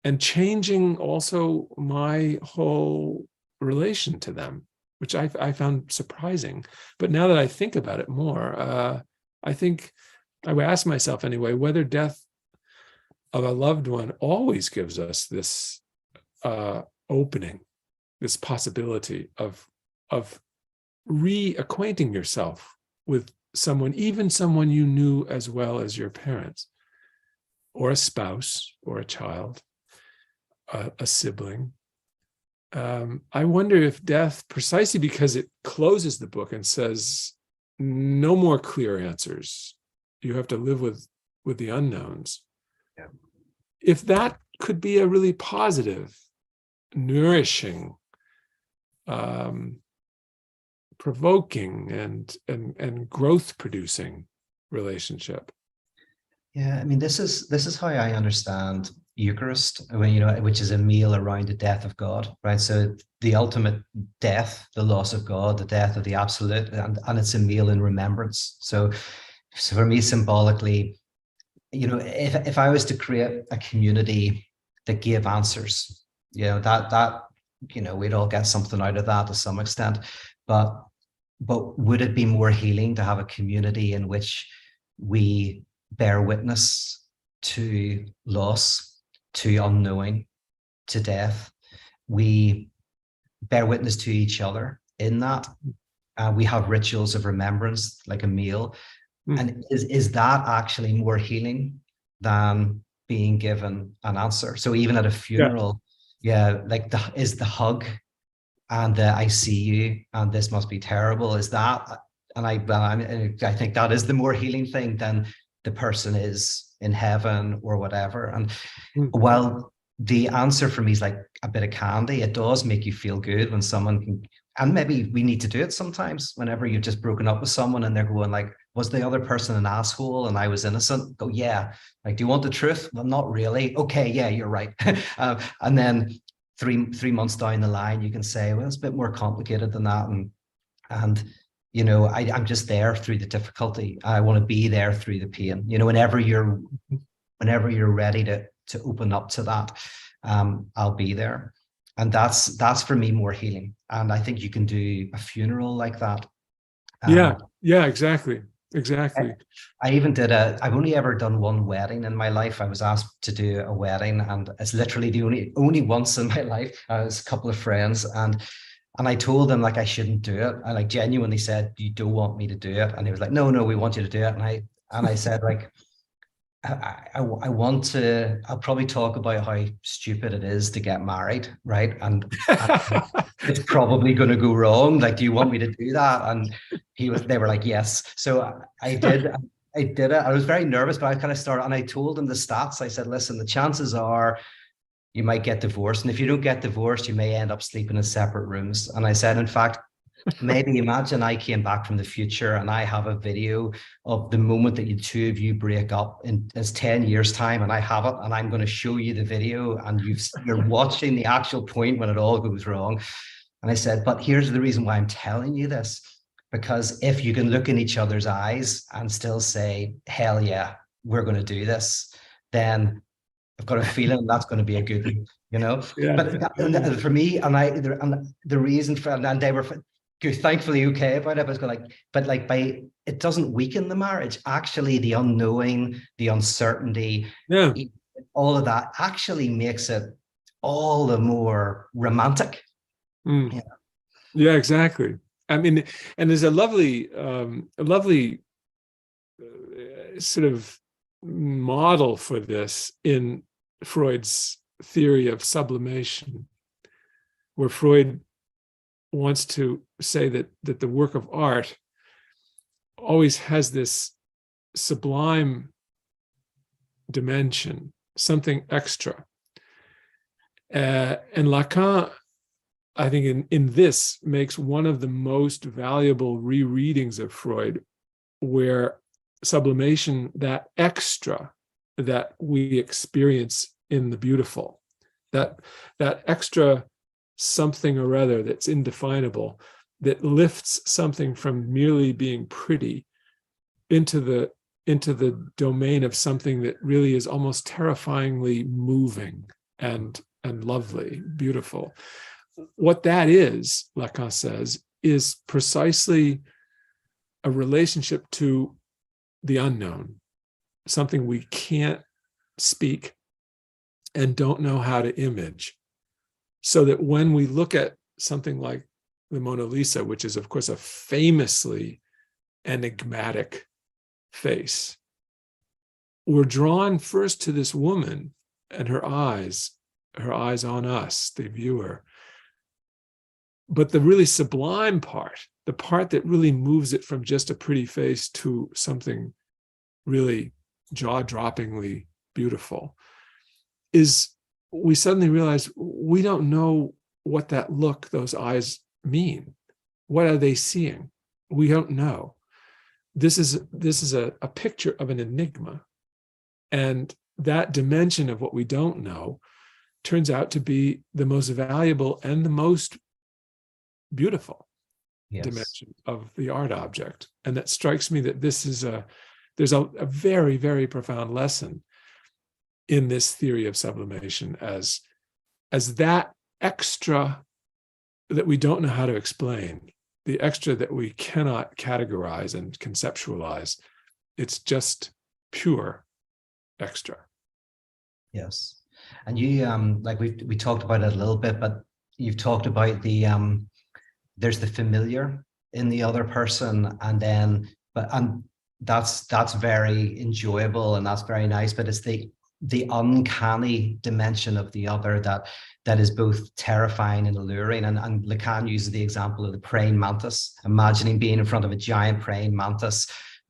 and changing also my whole relation to them, which I found surprising. But now that I think about it more, I think I would ask myself anyway, whether death of a loved one always gives us this opening, this possibility of reacquainting yourself with someone, even someone you knew as well as your parents, or a spouse, or a child, a sibling. I wonder if death, precisely because it closes the book and says, no more clear answers, you have to live with the unknowns. Yeah. If that could be a really positive, nourishing, provoking and growth producing relationship. Yeah, I mean, this is how I understand Eucharist, which is a meal around the death of God, right? So the ultimate death, the loss of God, the death of the absolute, and it's a meal in remembrance. So for me, symbolically, if I was to create a community that gave answers, that we'd all get something out of that to some extent. But would it be more healing to have a community in which we bear witness to loss, to unknowing, to death? We bear witness to each other in that. We have rituals of remembrance, like a meal. And is that actually more healing than being given an answer? So even at a funeral, like is the hug and the I see you and this must be terrible, is that, and I think that is the more healing thing than the person is in heaven or whatever. And Mm. while the answer for me is like a bit of candy, it does make you feel good when someone can, and maybe we need to do it sometimes whenever you've just broken up with someone and they're going like, was the other person an asshole and I was innocent? Go, yeah. Like, do you want the truth? Well, not really. Okay, yeah, you're right. And then three months down the line, you can say, well, it's a bit more complicated than that. And you know, I'm just there through the difficulty. I want to be there through the pain. You know, whenever you're ready to open up to that, I'll be there. And that's for me more healing. And I think you can do a funeral like that. Yeah, exactly. I even I've only ever done one wedding in my life. I was asked to do a wedding, and it's literally the only once in my life. I was a couple of friends, and I told them like I shouldn't do it. I like genuinely said, "You don't want me to do it," and he was like, "No, we want you to do it." And I said like, I want to. I'll probably talk about how stupid it is to get married, right? And it's probably going to go wrong. Like, do you want me to do that? And they were like, yes. So I did. I did it. I was very nervous, but I kind of started, and I told them the stats. I said, listen, the chances are you might get divorced, and if you don't get divorced, you may end up sleeping in separate rooms. And I said, in fact, maybe imagine I came back from the future and I have a video of the moment that you two of you break up in 10 years time, and I have it, and I'm going to show you the video, and you're watching the actual point when it all goes wrong. And I said, but here's the reason why I'm telling you this, because if you can look in each other's eyes and still say, hell yeah, we're going to do this, then I've got a feeling that's going to be a good one, you know. Yeah. But for me, and the reason for, and they were thankfully okay about it, but by it doesn't weaken the marriage. Actually, the unknowing, the uncertainty, all of that actually makes it all the more romantic. Yeah, exactly. I mean, and there's a lovely sort of model for this in Freud's theory of sublimation, where Freud wants to say that the work of art always has this sublime dimension, something extra. And Lacan, I think in this, makes one of the most valuable rereadings of Freud, where sublimation, that extra that we experience in the beautiful, that extra something or other that's indefinable, that lifts something from merely being pretty into the domain of something that really is almost terrifyingly moving and lovely, beautiful. What that is, Lacan says, is precisely a relationship to the unknown, something we can't speak and don't know how to image. So that when we look at something like the Mona Lisa, which is, of course, a famously enigmatic face, we're drawn first to this woman and her eyes on us, the viewer. But the really sublime part, the part that really moves it from just a pretty face to something really jaw-droppingly beautiful, is we suddenly realize we don't know what that look, those eyes mean. What are they seeing? We don't know. This is a picture of an enigma. And that dimension of what we don't know turns out to be the most valuable and the most beautiful dimension of the art object. And that strikes me that there's a very, very profound lesson in this theory of sublimation as that extra that we don't know how to explain, the extra that we cannot categorize and conceptualize. It's just pure extra. Yes. And you like we talked about it a little bit, but you've talked about the there's the familiar in the other person, and that's very enjoyable and that's very nice, but it's the uncanny dimension of the other that is both terrifying and alluring. And Lacan uses the example of the praying mantis, imagining being in front of a giant praying mantis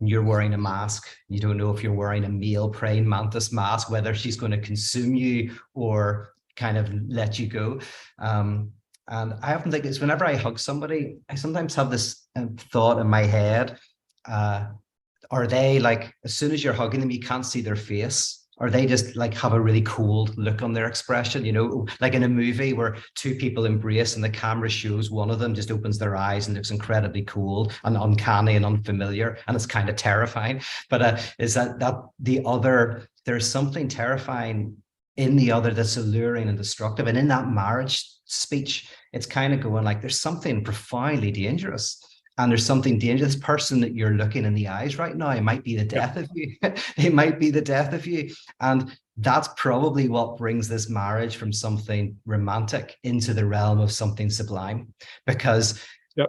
you're wearing a mask. You don't know if you're wearing a male praying mantis mask, whether she's going to consume you or kind of let you go. And I often think it's whenever I hug somebody, I sometimes have this thought in my head, are they like, as soon as you're hugging them, you can't see their face? Or they just like have a really cold look on their expression, you know, like in a movie where two people embrace and the camera shows one of them just opens their eyes and looks incredibly cold and uncanny and unfamiliar, and it's kind of terrifying. But is that the other, there's something terrifying in the other that's alluring and destructive. And in that marriage speech, it's kind of going like, there's something profoundly dangerous. And there's something dangerous. This person that you're looking in the eyes right now, it might be the death of you. It might be the death of you. And that's probably what brings this marriage from something romantic into the realm of something sublime, because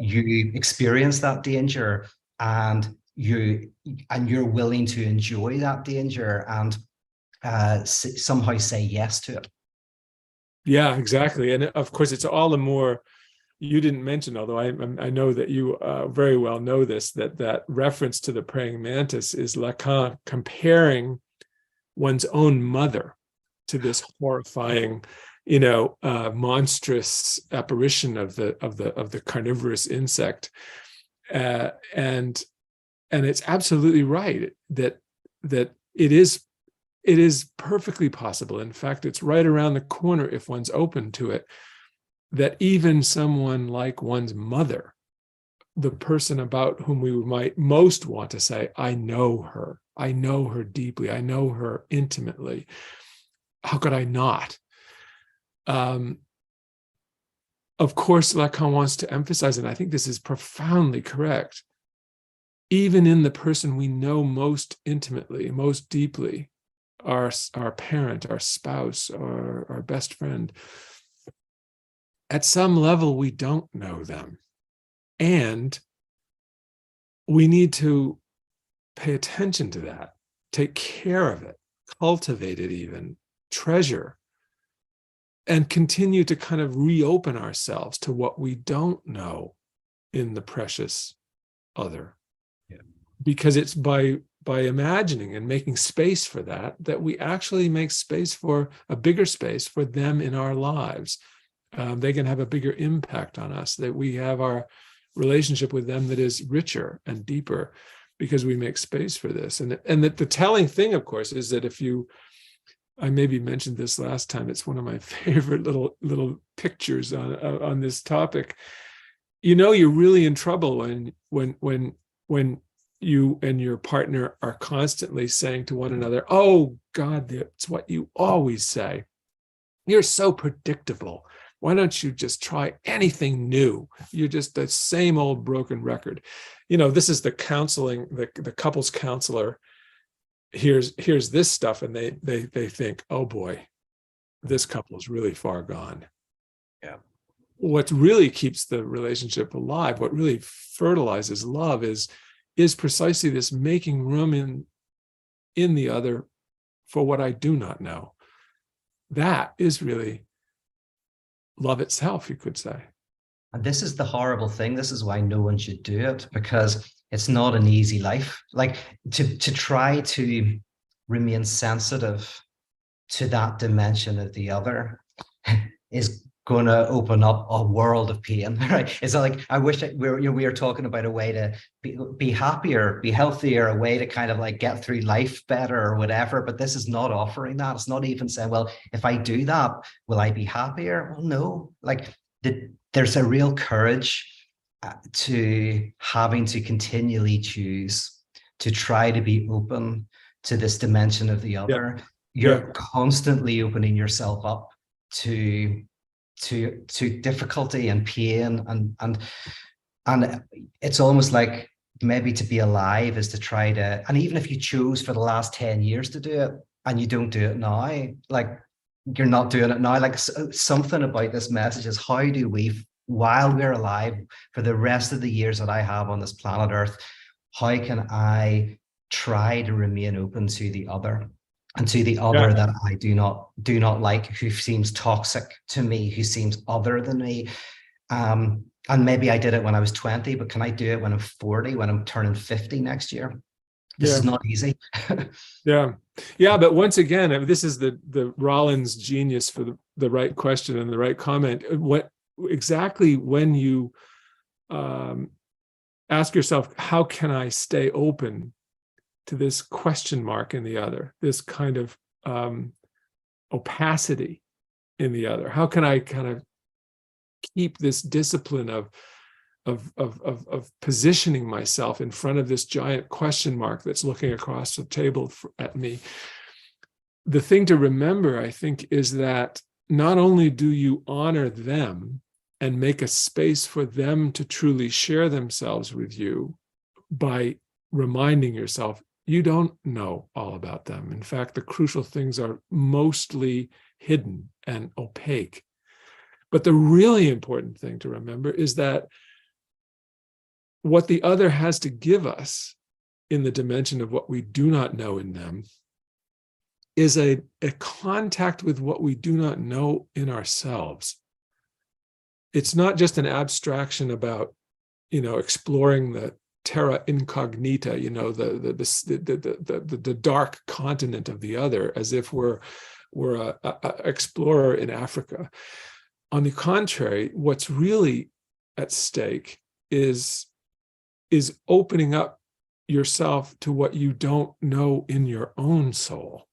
you experience that danger and you're willing to enjoy that danger and somehow say yes to it. Yeah, exactly. And of course, it's all the more, you didn't mention, although I know that you very well know this, that reference to the praying mantis is Lacan comparing one's own mother to this horrifying, monstrous apparition of the carnivorous insect, and it's absolutely right that it is perfectly possible. In fact, it's right around the corner if one's open to it, that even someone like one's mother, the person about whom we might most want to say, I know her deeply, I know her intimately. How could I not? Of course, Lacan wants to emphasize, and I think this is profoundly correct, even in the person we know most intimately, most deeply, our parent, our spouse, our best friend, at some level, we don't know them. And we need to pay attention to that, take care of it, cultivate it even, treasure, and continue to kind of reopen ourselves to what we don't know in the precious other. Yeah. Because it's by imagining and making space for that we actually make space for a bigger space for them in our lives. They can have a bigger impact on us, that we have our relationship with them that is richer and deeper because we make space for this. And that the telling thing, of course, is that I maybe mentioned this last time, it's one of my favorite little pictures on this topic. You're really in trouble when you and your partner are constantly saying to one another, oh God, that's what you always say. You're so predictable. Why don't you just try anything new? You're just the same old broken record. This is the counseling, the couples counselor. Here's this stuff, and they think, oh boy, this couple is really far gone. Yeah. What really keeps the relationship alive, what really fertilizes love is precisely this making room in the other for what I do not know. That is really love itself, you could say. And this is the horrible thing. This is why no one should do it, because it's not an easy life. Like to try to remain sensitive to that dimension of the other is going to open up a world of pain, right? It's not like, I wish we were talking about a way to be happier, be healthier, a way to kind of like get through life better or whatever. But this is not offering that. It's not even saying, well, if I do that, will I be happier? Well, no, like there's a real courage to having to continually choose to try to be open to this dimension of the other. Yeah. You're constantly opening yourself up to difficulty and pain, and it's almost like maybe to be alive is to try to, and even if you chose for the last 10 years to do it and you don't do it now, like you're not doing it now, like something about this message is, how do we, while we're alive for the rest of the years that I have on this planet Earth, how can I try to remain open to the other? And to the other that I do not like, who seems toxic to me, who seems other than me. And maybe I did it when I was 20, but can I do it when I'm 40, when I'm turning 50 next year? This Yeah. is not easy. Yeah. Yeah. But once again, I mean, this is the Rollins genius for the right question and the right comment. What exactly when you ask yourself, how can I stay open to this question mark in the other, this kind of opacity in the other? How can I kind of keep this discipline of positioning myself in front of this giant question mark that's looking across the table at me? The thing to remember, I think, is that not only do you honor them and make a space for them to truly share themselves with you by reminding yourself you don't know all about them. In fact, the crucial things are mostly hidden and opaque. But the really important thing to remember is that what the other has to give us in the dimension of what we do not know in them is a contact with what we do not know in ourselves. It's not just an abstraction about, exploring the terra incognita, the dark continent of the other, as if we're a explorer in Africa. On the contrary, what's really at stake is opening up yourself to what you don't know in your own soul.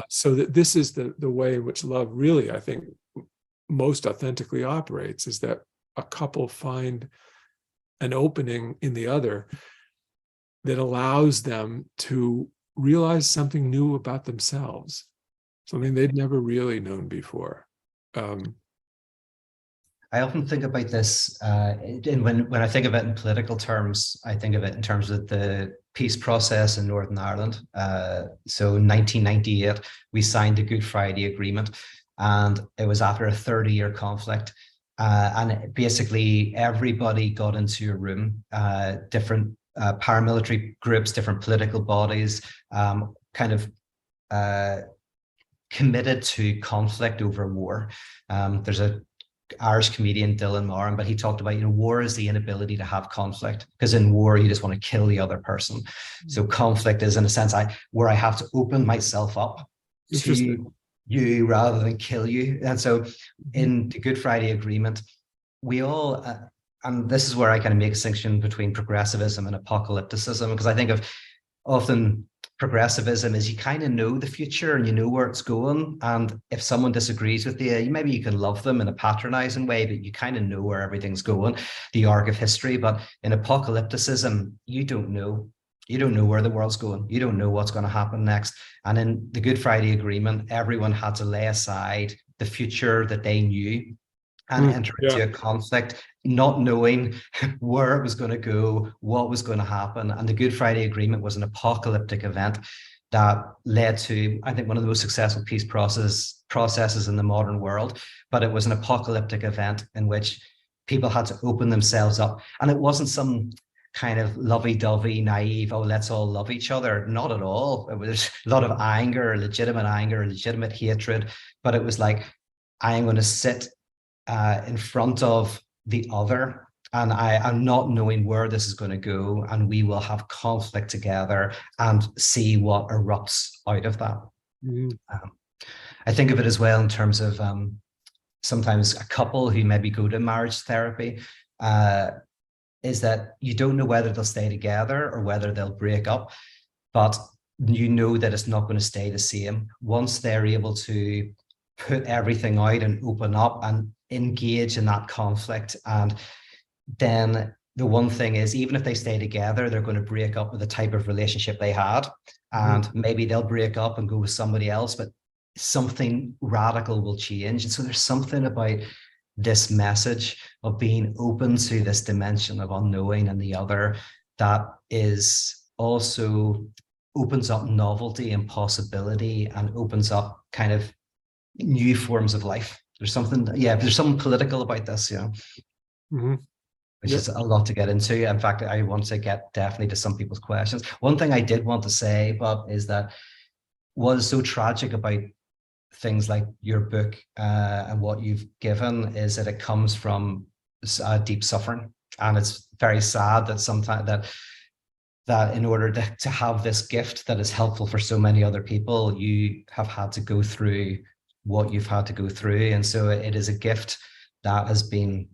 So that this is the way in which love really, I think, most authentically operates, is that a couple find an opening in the other that allows them to realize something new about themselves, something they'd never really known before. I often think about this, and when I think of it in political terms, I think of it in terms of the peace process in Northern Ireland. So in 1998, we signed the Good Friday Agreement, and it was after a 30-year conflict. And basically everybody got into a room, different paramilitary groups, different political bodies, kind of committed to conflict over war. There's a Irish comedian, Dylan Moran, but he talked about, war is the inability to have conflict, because in war, you just want to kill the other person. So conflict is, in a sense, where I have to open myself up to you rather than kill you. And so in the Good Friday Agreement, we all, and this is where I kind of make a distinction between progressivism and apocalypticism, because I think of often progressivism is you kind of know the future and you know where it's going. And if someone disagrees with you, maybe you can love them in a patronizing way, but you kind of know where everything's going, the arc of history. But in apocalypticism, you don't know. You don't know where the world's going. You don't know what's going to happen next. And in the Good Friday Agreement, everyone had to lay aside the future that they knew and enter into a conflict, not knowing where it was going to go, what was going to happen. And the Good Friday Agreement was an apocalyptic event that led to, I think, one of the most successful peace processes in the modern world. But it was an apocalyptic event in which people had to open themselves up. And it wasn't some kind of lovey-dovey, naive, let's all love each other. Not at all. It was a lot of anger, legitimate hatred. But it was like, I am going to sit in front of the other, and I'm not knowing where this is going to go, and we will have conflict together and see what erupts out of that. I think of it as well in terms of sometimes a couple who maybe go to marriage therapy, is that you don't know whether they'll stay together or whether they'll break up, but you know that it's not going to stay the same once they're able to put everything out and open up and engage in that conflict. And then the one thing is, even if they stay together, they're going to break up with the type of relationship they had, and maybe they'll break up and go with somebody else, but something radical will change. And so there's something about this message of being open to this dimension of unknowing and the other that is also opens up novelty and possibility and opens up kind of new forms of life. There's something, there's something political about this, which is a lot to get into. In fact, I want to get definitely to some people's questions. One thing I did want to say, Bob, is that what is so tragic about things like your book and what you've given is that it comes from deep suffering. And it's very sad that sometimes that that in order to have this gift that is helpful for so many other people, you have had to go through what you've had to go through. And so it is a gift that has been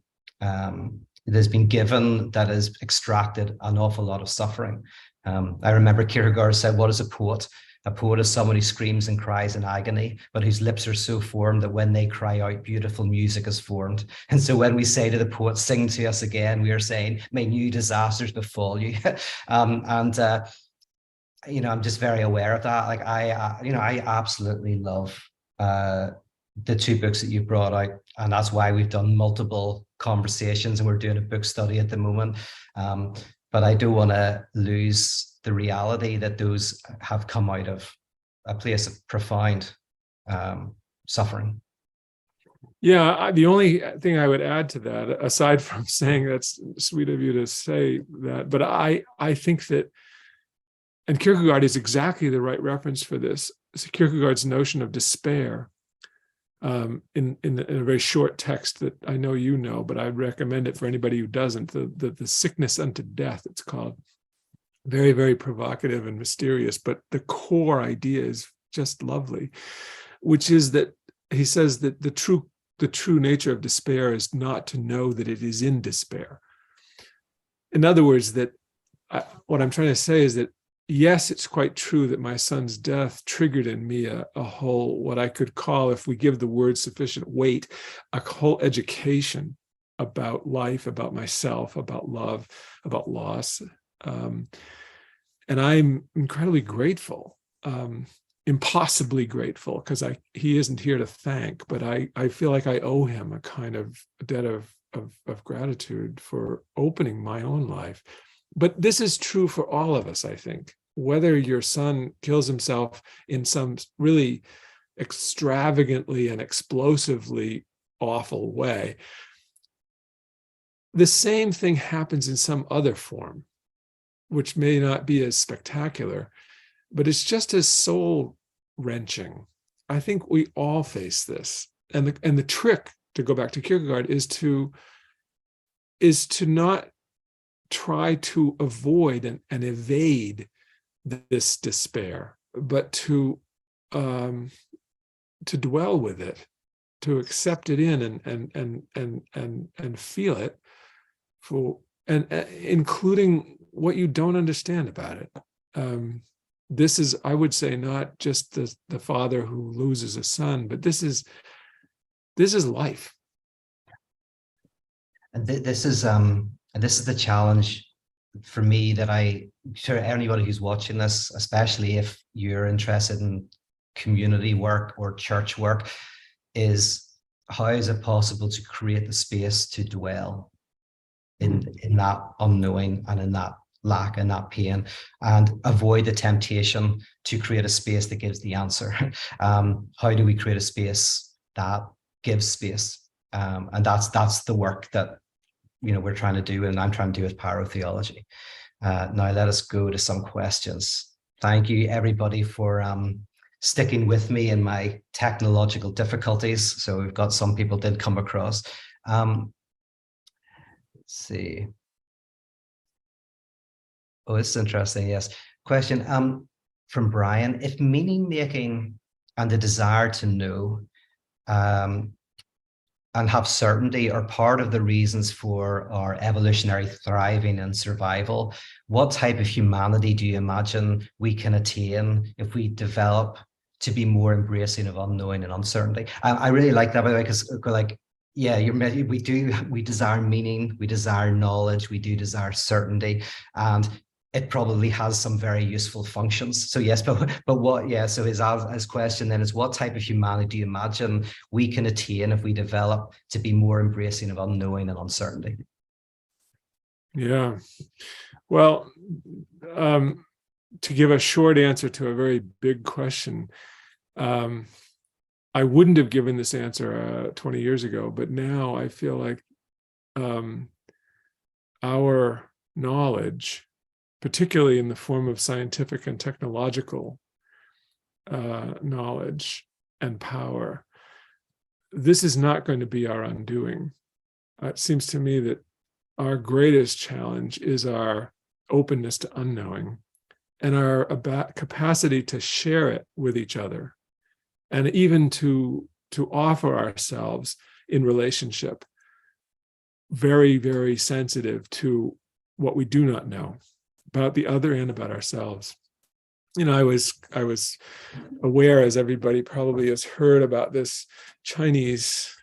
given, that has extracted an awful lot of suffering. I remember Kierkegaard said, what is a poet? A poet is someone who screams and cries in agony, but whose lips are so formed that when they cry out, beautiful music is formed. And so when we say to the poet, sing to us again, we are saying, may new disasters befall you. I'm just very aware of that. Like I absolutely love the two books that you've brought out. And that's why we've done multiple conversations and we're doing a book study at the moment. But I don't want to lose the reality that those have come out of a place of profound suffering. Yeah, the only thing I would add to that, aside from saying that's sweet of you to say that, but I think that, and Kierkegaard is exactly the right reference for this. So Kierkegaard's notion of despair, in a very short text that I know you know, but I'd recommend it for anybody who doesn't. The sickness unto death, it's called. Very, very provocative and mysterious, but the core idea is just lovely, which is that he says that the true nature of despair is not to know that it is in despair. In other words, what I'm trying to say is that, yes, it's quite true that my son's death triggered in me a whole, what I could call, if we give the word sufficient weight, a whole education about life, about myself, about love, about loss. And I'm incredibly grateful, impossibly grateful, because he isn't here to thank, but I feel like I owe him a kind of debt of gratitude for opening my own life. But this is true for all of us, I think. Whether your son kills himself in some really extravagantly and explosively awful way, the same thing happens in some other form, which may not be as spectacular, but it's just as soul-wrenching. I think we all face this. And the trick, to go back to Kierkegaard, is to not try to avoid and evade this despair, but to dwell with it, to accept it in and feel it, and including what you don't understand about it. This is, I would say, not just the father who loses a son, but this is life. And this is the challenge for me, that sure anybody who's watching this, especially if you're interested in community work or church work, is how is it possible to create the space to dwell in that unknowing and in that lack and that pain, and avoid the temptation to create a space that gives the answer. How do we create a space that gives space? And that's the work that we're trying to do, and I'm trying to do with Pyrotheology. Now let us go to some questions. Thank you everybody for sticking with me in my technological difficulties. So we've got some people did come across. Let's see. Oh, this is interesting. Yes. Question from Brian. If meaning making and the desire to know and have certainty are part of the reasons for our evolutionary thriving and survival, what type of humanity do you imagine we can attain if we develop to be more embracing of unknowing and uncertainty? I really like that, by the way, because we desire meaning, we desire knowledge, we do desire certainty, and it probably has some very useful functions. So yes, but what? Yeah. So his question then is, what type of humanity do you imagine we can attain if we develop to be more embracing of unknowing and uncertainty? Yeah. Well, to give a short answer to a very big question, I wouldn't have given this answer 20 years ago, but now I feel like our knowledge, particularly in the form of scientific and technological knowledge and power, this is not going to be our undoing. It seems to me that our greatest challenge is our openness to unknowing, and our capacity to share it with each other, and even to offer ourselves in relationship, very, very sensitive to what we do not know about the other and about ourselves. I was aware, as everybody probably has heard, about this Chinese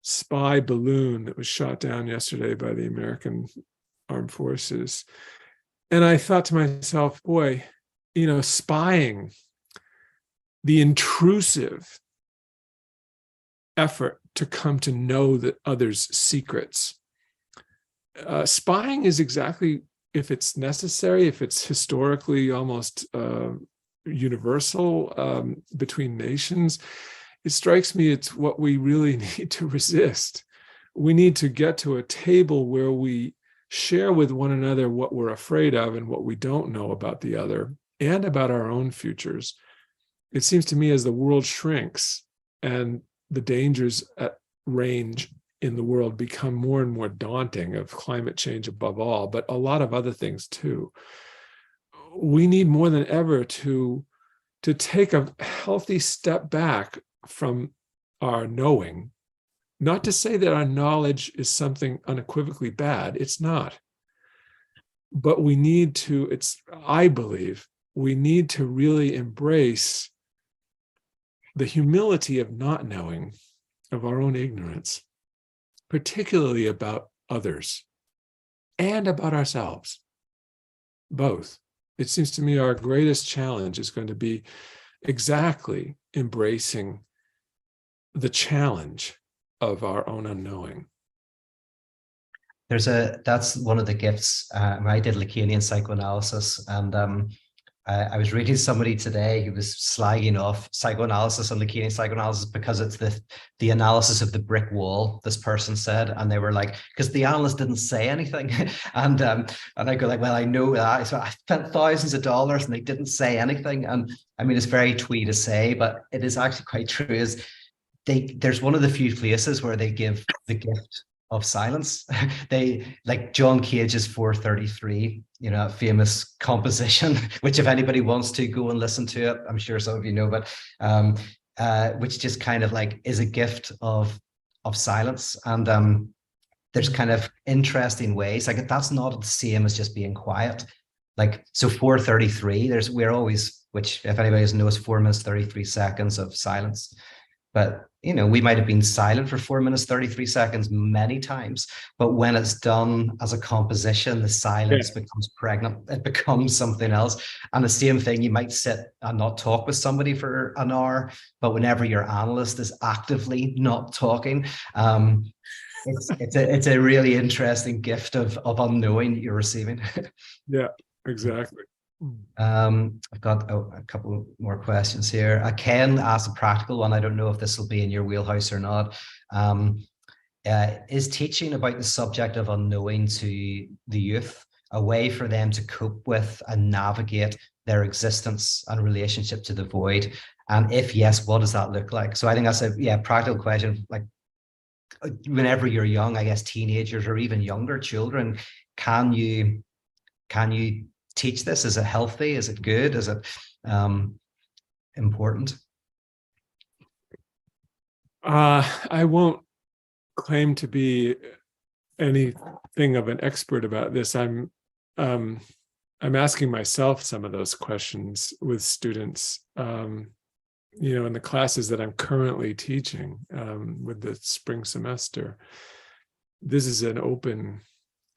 spy balloon that was shot down yesterday by the American Armed Forces. And I thought to myself, boy, spying, the intrusive effort to come to know the other's secrets. Spying is exactly, if it's necessary, if it's historically almost universal between nations, it strikes me it's what we really need to resist. We need to get to a table where we share with one another what we're afraid of and what we don't know about the other and about our own futures. It seems to me, as the world shrinks and the dangers at range in the world become more and more daunting, of climate change above all, but a lot of other things too, we need more than ever to take a healthy step back from our knowing. Not to say that our knowledge is something unequivocally bad, it's not. But we need to, I believe, we need to really embrace the humility of not knowing, of our own ignorance, particularly about others and about ourselves, both. It seems to me our greatest challenge is going to be exactly embracing the challenge of our own unknowing. That's one of the gifts. I did Lacanian psychoanalysis, and I was reading somebody today who was slagging off psychoanalysis and Lacanian psychoanalysis because it's the analysis of the brick wall, this person said, and they were like, because the analyst didn't say anything. and I go like, well, I know that. So I spent thousands of dollars and they didn't say anything. And I mean, it's very twee to say, but it is actually quite true. There's one of the few places where they give the gift of silence. They, like John Cage's 433, a famous composition, which if anybody wants to go and listen to it, I'm sure some of you know, but which just kind of like is a gift of silence. And there's kind of interesting ways, like that's not the same as just being quiet. Like, so 433, we're always, which if anybody knows, 4 minutes 33 seconds of silence. But, we might have been silent for 4 minutes, 33 seconds many times. But when it's done as a composition, the silence becomes pregnant. It becomes something else. And the same thing, you might sit and not talk with somebody for an hour, but whenever your analyst is actively not talking, it's a really interesting gift of unknowing that you're receiving. Yeah, exactly. I've got a couple more questions here. Ken asked a practical one. I don't know if this will be in your wheelhouse or not. Is teaching about the subject of unknowing to the youth a way for them to cope with and navigate their existence and relationship to the void? And if yes, what does that look like? So I think that's a practical question. Like, whenever you're young, I guess teenagers or even younger children, can you teach this? Is it healthy? Is it good? Is it important? I won't claim to be anything of an expert about this. I'm asking myself some of those questions with students, in the classes that I'm currently teaching with the spring semester. This is an open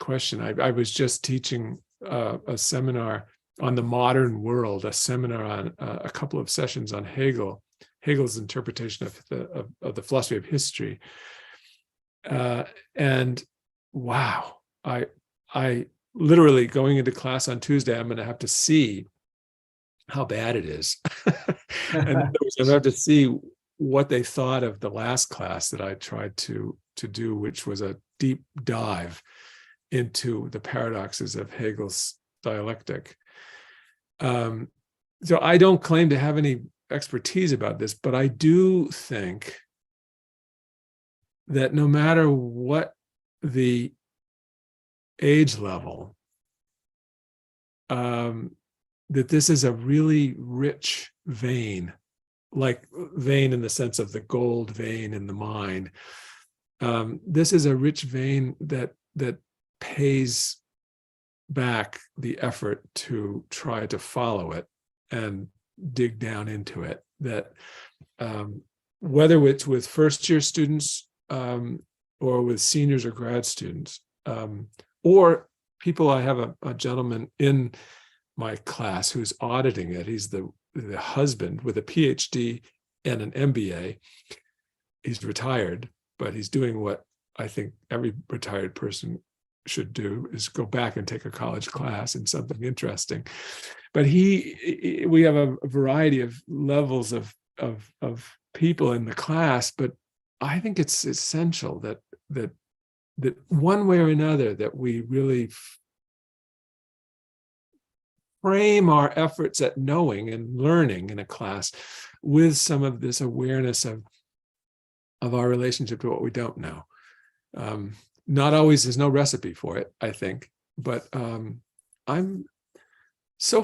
question. I was just teaching a seminar on the modern world, a seminar on a couple of sessions on Hegel's interpretation of the philosophy of history. And wow, I literally, going into class on Tuesday, I'm going to have to see how bad it is. And I'm going to have to see what they thought of the last class that I tried to do, which was a deep dive into the paradoxes of Hegel's dialectic. So I don't claim to have any expertise about this, but I do think that no matter what the age level, that this is a really rich vein, like vein in the sense of the gold vein in the mine. This is a rich vein that pays back the effort to try to follow it and dig down into it. That whether it's with first-year students or with seniors or grad students, or people, I have a gentleman in my class who's auditing it. He's the husband with a PhD and an MBA. He's retired, but he's doing what I think every retired person should do, is go back and take a college class in something interesting. But we have a variety of levels of people in the class, but I think it's essential that one way or another that we really frame our efforts at knowing and learning in a class with some of this awareness of our relationship to what we don't know. Not always, there's no recipe for it, I think, but I'm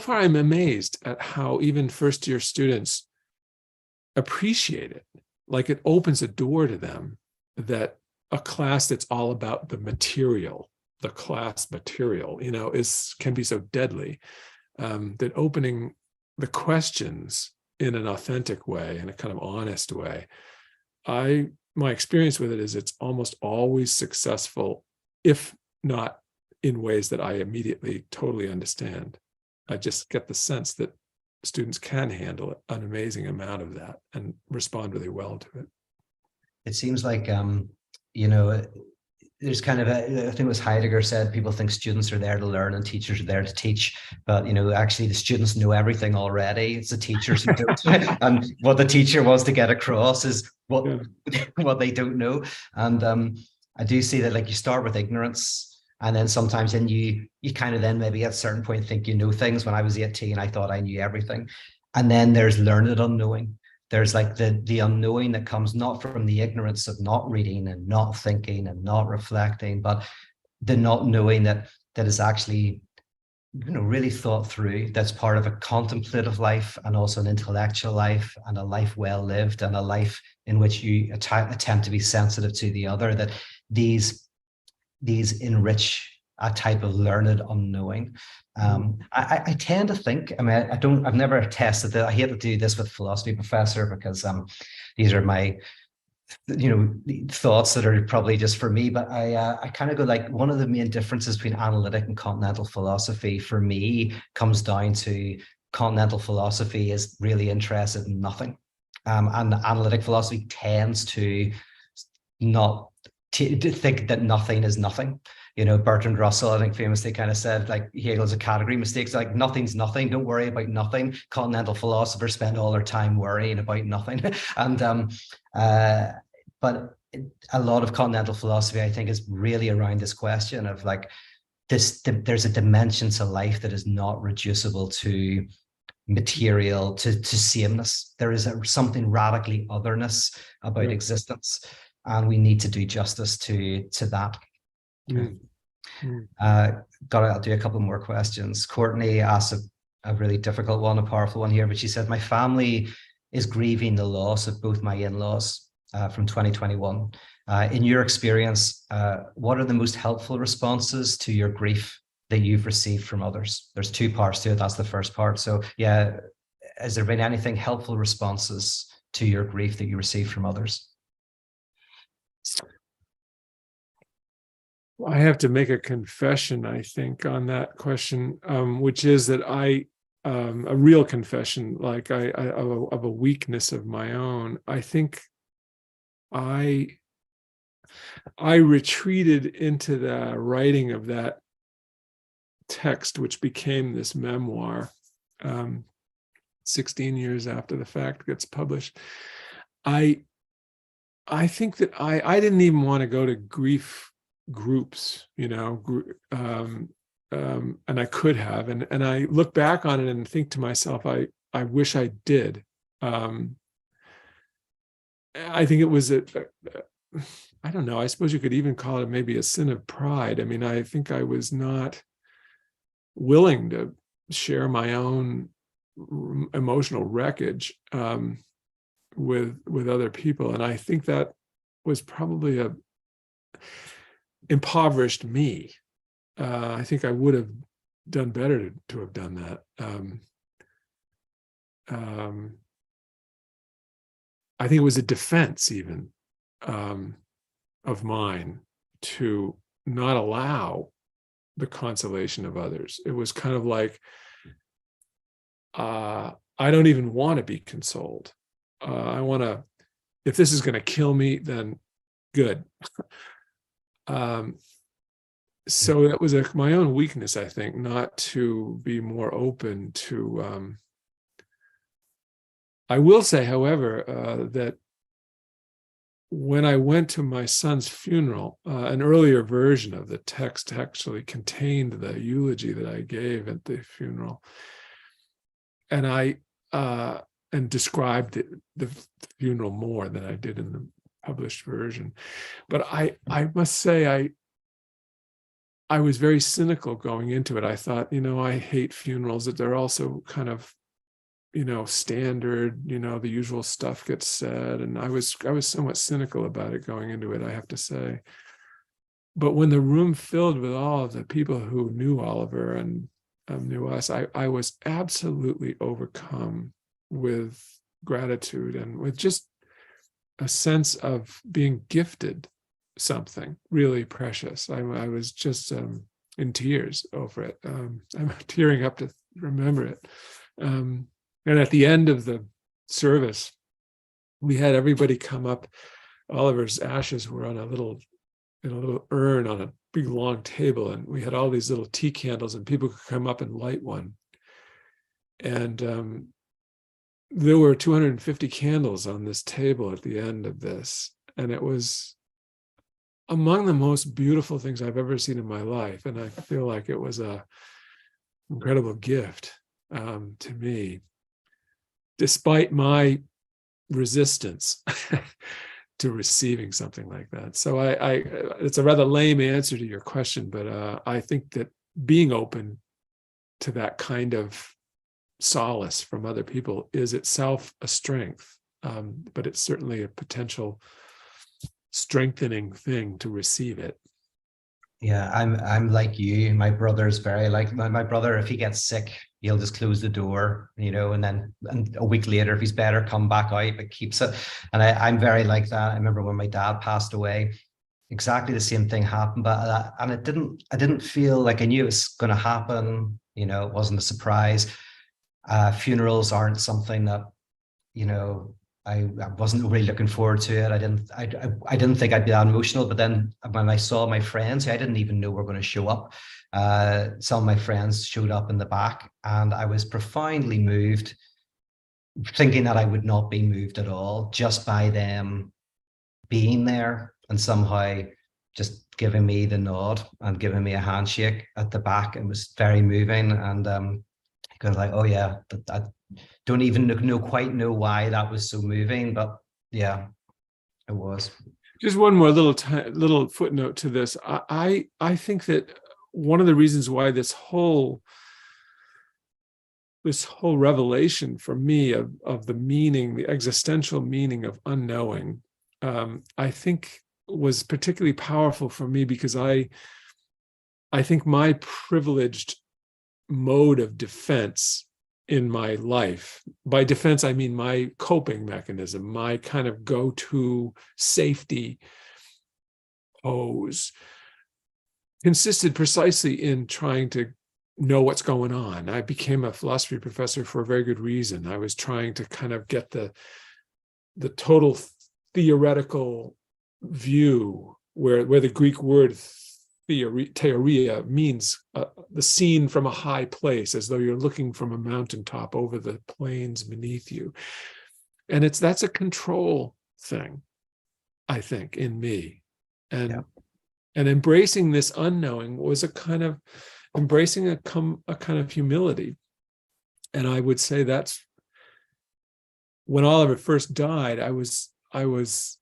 amazed at how even first-year students appreciate it. Like, it opens a door to them, that a class that's all about the material, the class material, can be so deadly. That opening the questions in an authentic way, in a kind of honest way, my experience with it is it's almost always successful, if not in ways that I immediately totally understand. I just get the sense that students can handle an amazing amount of that and respond really well to it. It seems like, there's kind of I think it was Heidegger said, people think students are there to learn and teachers are there to teach, but actually the students know everything already. It's the teachers who don't. And what the teacher wants to get across is what they don't know. And I do see that, like, you start with ignorance, and then sometimes you kind of then maybe at a certain point think you know things. When I was 18, I thought I knew everything. And then there's learned unknowing. There's like the unknowing that comes not from the ignorance of not reading and not thinking and not reflecting, but the not knowing that is actually, really thought through. That's part of a contemplative life, and also an intellectual life, and a life well lived, and a life in which you attempt to be sensitive to the other. That these enrich a type of learned unknowing. I tend to think, I've never tested that. I hate to do this with philosophy professor, because these are my, thoughts that are probably just for me, but I kind of go, like, one of the main differences between analytic and continental philosophy for me comes down to continental philosophy is really interested in nothing. And analytic philosophy tends to not to think that nothing is nothing. Bertrand Russell, I think, famously kind of said, like, Hegel's a category mistakes, like, nothing's nothing, don't worry about nothing. Continental philosophers spend all their time worrying about nothing. And but a lot of continental philosophy, I think, is really around this question of, like, there's a dimension to life that is not reducible to material, to sameness. There is something radically otherness about existence, and we need to do justice to that. I'll do a couple more questions. Courtney asked a really difficult one, a powerful one here, but she said, my family is grieving the loss of both my in-laws from 2021. In your experience, what are the most helpful responses to your grief that you've received from others? There's two parts to it. That's the first part. So yeah, has there been anything helpful responses to your grief that you received from others? I have to make a confession, I think, on that question, which is that a real confession, like of a weakness of my own. I think I retreated into the writing of that text, which became this memoir, 16 years after the fact gets published. I think that I didn't even want to go to grief groups, and I could have, and I look back on it and think to myself, I wish I did. I think it was I don't know, I suppose you could even call it maybe a sin of pride. I think I was not willing share my own emotional wreckage with other people. And I think that was probably a impoverished me. I think I would have done better to have done that. I think it was a defense even of mine to not allow the consolation of others. It was kind of like, I don't even want to be consoled. I want to, if this is going to kill me, then good. So that was my own weakness, I think, not to be more open to. I will say, however, that when I went to my son's funeral, an earlier version of the text actually contained the eulogy that I gave at the funeral, and I described the funeral more than I did in the published version. But I must say I was very cynical going into it. I thought, I hate funerals, that they're also kind of, standard, the usual stuff gets said. And I was somewhat cynical about it going into it, I have to say. But when the room filled with all of the people who knew Oliver and knew us, I was absolutely overcome with gratitude and with just a sense of being gifted something really precious. I was just in tears over it. I'm tearing up to remember it. And at the end of the service, we had everybody come up. Oliver's ashes were on a little urn on a big long table, and we had all these little tea candles, and people could come up and light one. And there were 250 candles on this table at the end of this, and it was among the most beautiful things I've ever seen in my life. And I feel like it was an incredible gift to me, despite my resistance to receiving something like that. So it's a rather lame answer to your question, but I think that being open to that kind of solace from other people is itself a strength, but it's certainly a potential strengthening thing to receive it. Yeah, I'm like you. My brother's very like my brother. If he gets sick, he'll just close the door, and then a week later, if he's better, come back out, but keeps it. And I'm very like that. I remember when my dad passed away, exactly the same thing happened, but and I didn't feel like I knew it was going to happen. It wasn't a surprise. Funerals aren't something that, I wasn't really looking forward to it. I didn't think I'd be that emotional. But then when I saw my friends, who I didn't even know were going to show up, some of my friends showed up in the back, and I was profoundly moved, thinking that I would not be moved at all just by them being there and somehow just giving me the nod and giving me a handshake at the back. It was very moving, and kind of like, oh yeah, I don't even quite know why that was so moving, but yeah, it was. Just one more little footnote to this. I think that one of the reasons why this whole revelation for me of the meaning, the existential meaning of unknowing, I think was particularly powerful for me because I think my privileged mode of defense in my life, by defense I mean my coping mechanism, my kind of go-to safety pose, consisted precisely in trying to know what's going on. I became a philosophy professor for a very good reason. I was trying to kind of get the total theoretical view where the Greek word theoria means the scene from a high place, as though you're looking from a mountaintop over the plains beneath you. And that's a control thing, I think, in me. And embracing this unknowing was a kind of embracing a kind of humility. And I would say that's when Oliver first died, I was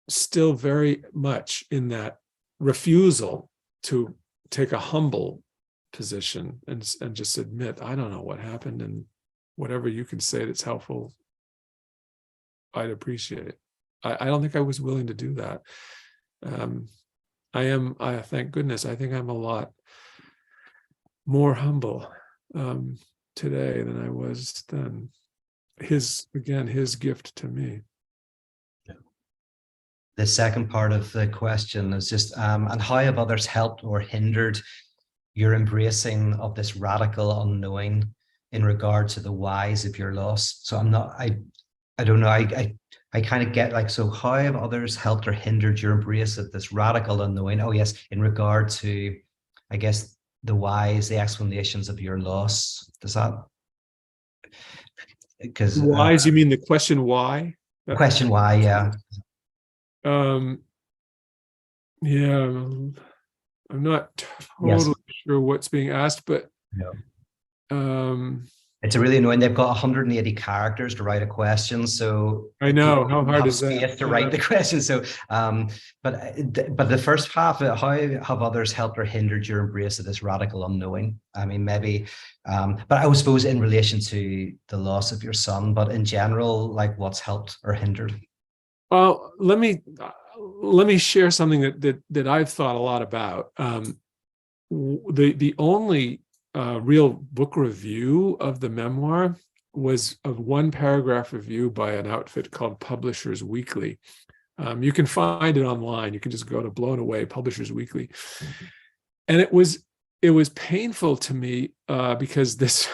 still very much in that refusal to take a humble position and just admit, I don't know what happened, and whatever you can say that's helpful, I'd appreciate it. I don't think I was willing to do that. I thank goodness, I think I'm a lot more humble today than I was then. His gift to me. The second part of the question is just, and how have others helped or hindered your embracing of this radical unknowing in regard to the whys of your loss? So I don't know, I kind of get like, so how have others helped or hindered your embrace of this radical unknowing? Oh yes, in regard to, I guess, the whys, the explanations of your loss. Does that, because whys, you mean the question why? Question why, yeah. Yeah, I'm not totally sure what's being asked, but it's really annoying. They've got 180 characters to write a question, so I know how hard is that to write the question. So, but the first half, how have others helped or hindered your embrace of this radical unknowing? I mean, maybe, but I suppose in relation to the loss of your son, but in general, like what's helped or hindered? Well, let me share something that I've thought a lot about. The only real book review of the memoir was a 1-paragraph review by an outfit called Publishers Weekly. You can find it online. You can just go to Blown Away, Publishers Weekly. Mm-hmm. And it was painful to me because this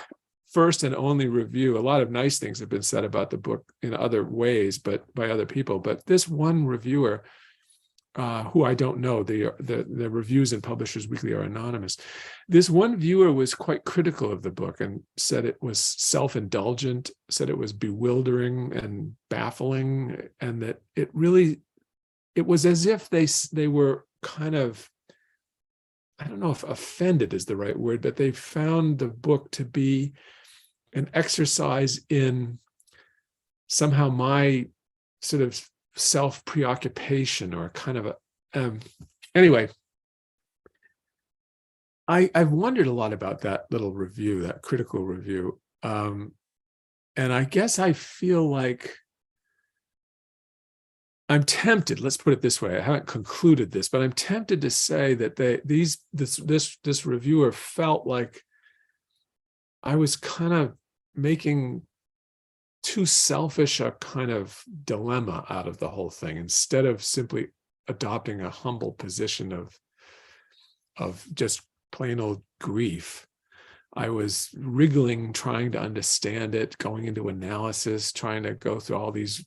first and only review, a lot of nice things have been said about the book in other ways, but by other people. But this one reviewer, who I don't know, the reviews in Publishers Weekly are anonymous. This one viewer was quite critical of the book and said it was self-indulgent, said it was bewildering and baffling, and that it was as if they were kind of, I don't know if offended is the right word, but they found the book to be an exercise in somehow my sort of self-preoccupation, or kind of a anyway, I've wondered a lot about that little review, that critical review, and I guess I feel like I'm tempted, let's put it this way, I haven't concluded this, but I'm tempted to say that this reviewer felt like I was kind of making too selfish a kind of dilemma out of the whole thing, instead of simply adopting a humble position of just plain old grief. I was wriggling, trying to understand it, going into analysis, trying to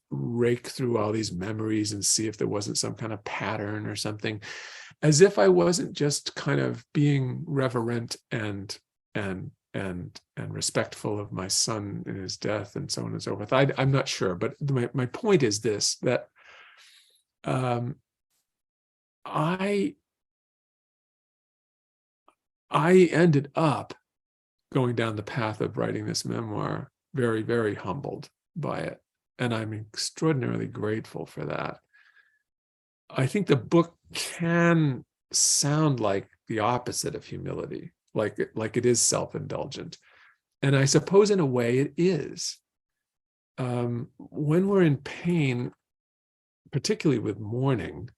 rake through all these memories and see if there wasn't some kind of pattern or something, as if I wasn't just kind of being reverent and respectful of my son in his death and so on and so forth. I'm not sure, but my point is this, that I ended up going down the path of writing this memoir very, very humbled by it. And I'm extraordinarily grateful for that. I think the book can sound like the opposite of humility, like it is self-indulgent. And I suppose in a way it is. When we're in pain, particularly with mourning,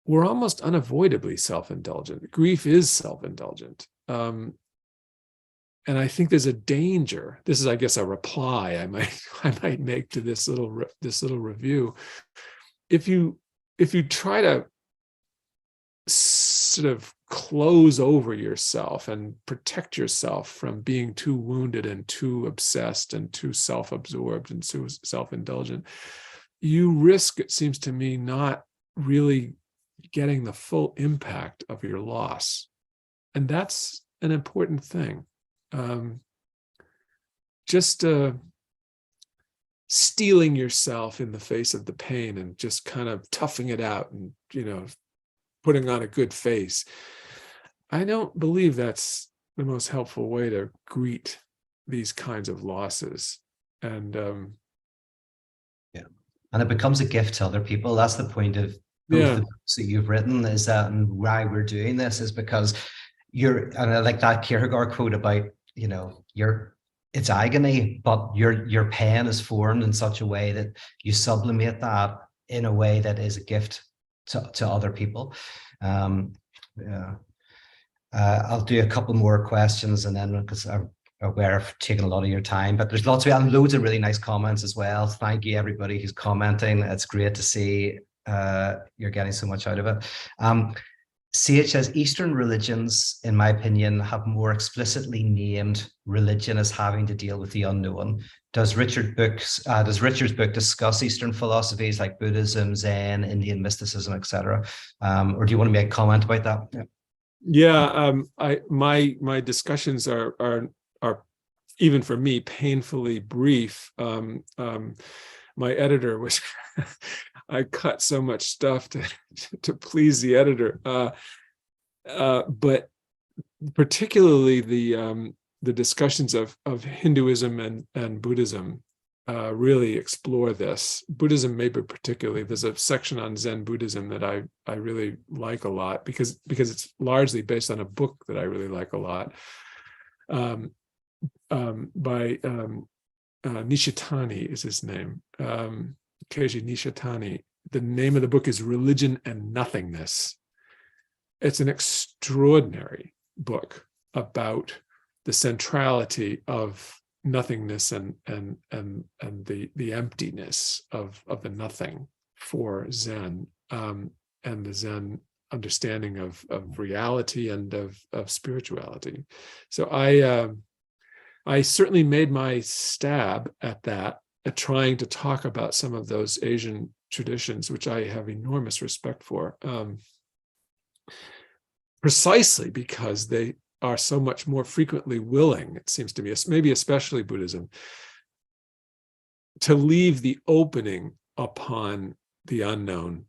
we're almost unavoidably self-indulgent. Grief is self-indulgent. And I think there's a danger. This is, I guess, a reply I might make to this little review. If you try to sort of close over yourself and protect yourself from being too wounded and too obsessed and too self-absorbed and too self-indulgent, you risk, it seems to me, not really getting the full impact of your loss. And that's an important thing. Just steeling yourself in the face of the pain and just kind of toughing it out and, putting on a good face. I don't believe that's the most helpful way to greet these kinds of losses. And and it becomes a gift to other people. That's the point of both the books that you've written, is that, and why we're doing this is because and I like that Kierkegaard quote about, it's agony, but your pain is formed in such a way that you sublimate that in a way that is a gift to other people. Yeah. I'll do a couple more questions, and then, because I'm aware of taking a lot of your time, but there's lots of loads of really nice comments as well. Thank you everybody who's commenting. It's great to see you're getting so much out of it. CH says Eastern religions, in my opinion, have more explicitly named religion as having to deal with the unknown. Does Richard's book discuss Eastern philosophies like Buddhism, Zen, Indian mysticism, etc.? Or do you want to make a comment about that? Yeah, my discussions are even for me painfully brief. My editor was I cut so much stuff to please the editor, but particularly the discussions of Hinduism and Buddhism really explore this. Buddhism, maybe particularly, there's a section on Zen Buddhism that I really like a lot because it's largely based on a book that I really like a lot, by Nishitani is his name, Keiji Nishitani. The name of the book is Religion and Nothingness. It's an extraordinary book about the centrality of nothingness and the emptiness of the nothing for Zen, and the Zen understanding of reality and of spirituality. So I certainly made my stab at that, at trying to talk about some of those Asian traditions, which I have enormous respect for, precisely because they are so much more frequently willing, it seems to me, maybe especially Buddhism, to leave the opening upon the unknown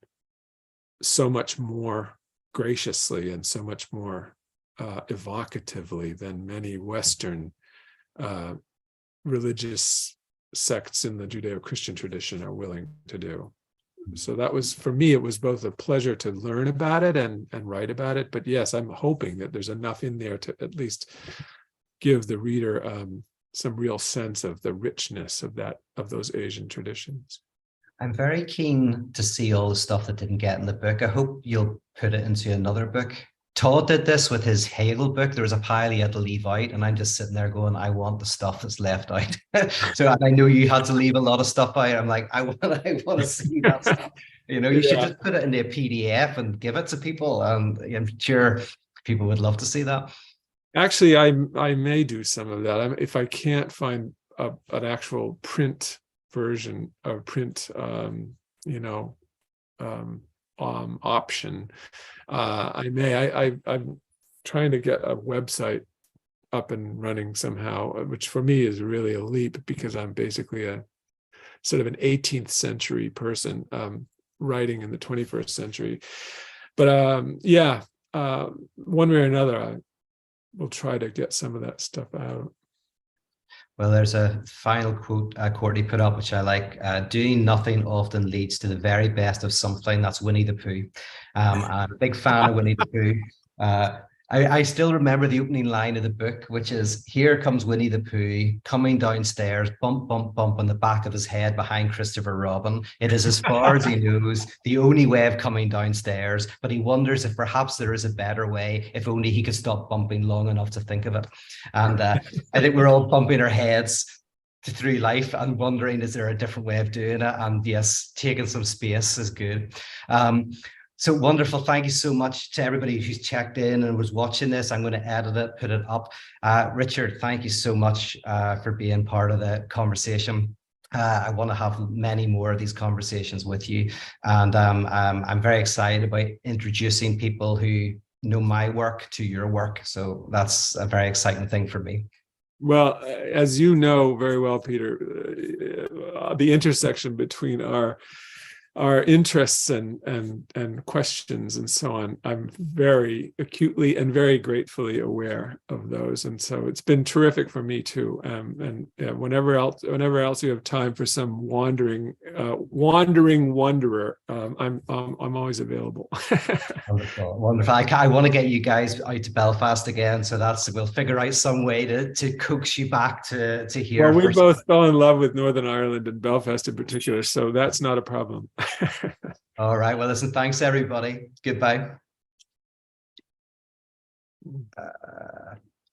so much more graciously and so much more evocatively than many Western religious sects in the Judeo-Christian tradition are willing to do. So that was, for me, it was both a pleasure to learn about it and write about it. But yes, I'm hoping that there's enough in there to at least give the reader some real sense of the richness of those Asian traditions. I'm very keen to see all the stuff that didn't get in the book. I hope you'll put it into another book. Todd did this with his Hegel book. There was a pile he had to leave out, and I'm just sitting there going, I want the stuff that's left out. So I know you had to leave a lot of stuff out. I'm like, I want to see that stuff. You should just put it into a PDF and give it to people. And I'm sure people would love to see that. Actually, I may do some of that. If I can't find an actual print version or print, option, I may. I'm trying to get a website up and running somehow, which for me is really a leap because I'm basically a sort of an 18th century person writing in the 21st century. But one way or another, I will try to get some of that stuff out. Well, there's a final quote Courtney put up, which I like. Doing nothing often leads to the very best of something. That's Winnie the Pooh. I'm a big fan of Winnie the Pooh. I still remember the opening line of the book, which is, here comes Winnie the Pooh coming downstairs, bump, bump, bump on the back of his head behind Christopher Robin. It is as far as he knows, the only way of coming downstairs, but he wonders if perhaps there is a better way, if only he could stop bumping long enough to think of it. And I think we're all bumping our heads through life and wondering, is there a different way of doing it? And yes, taking some space is good. So wonderful. Thank you so much to everybody who's checked in and was watching this. I'm going to edit it, put it up. Richard, thank you so much for being part of the conversation. I want to have many more of these conversations with you. And I'm very excited about introducing people who know my work to your work. So that's a very exciting thing for me. Well, as you know very well, Peter, the intersection between our our interests and questions and so on. I'm very acutely and very gratefully aware of those, and so it's been terrific for me too. And whenever else you have time for some wandering wanderer, I'm always available. Wonderful, wonderful. I want to get you guys out to Belfast again, so we'll figure out some way to coax you back to here. Well, we both fell in love with Northern Ireland and Belfast in particular, so that's not a problem. All right. Well, listen, thanks, everybody. Goodbye.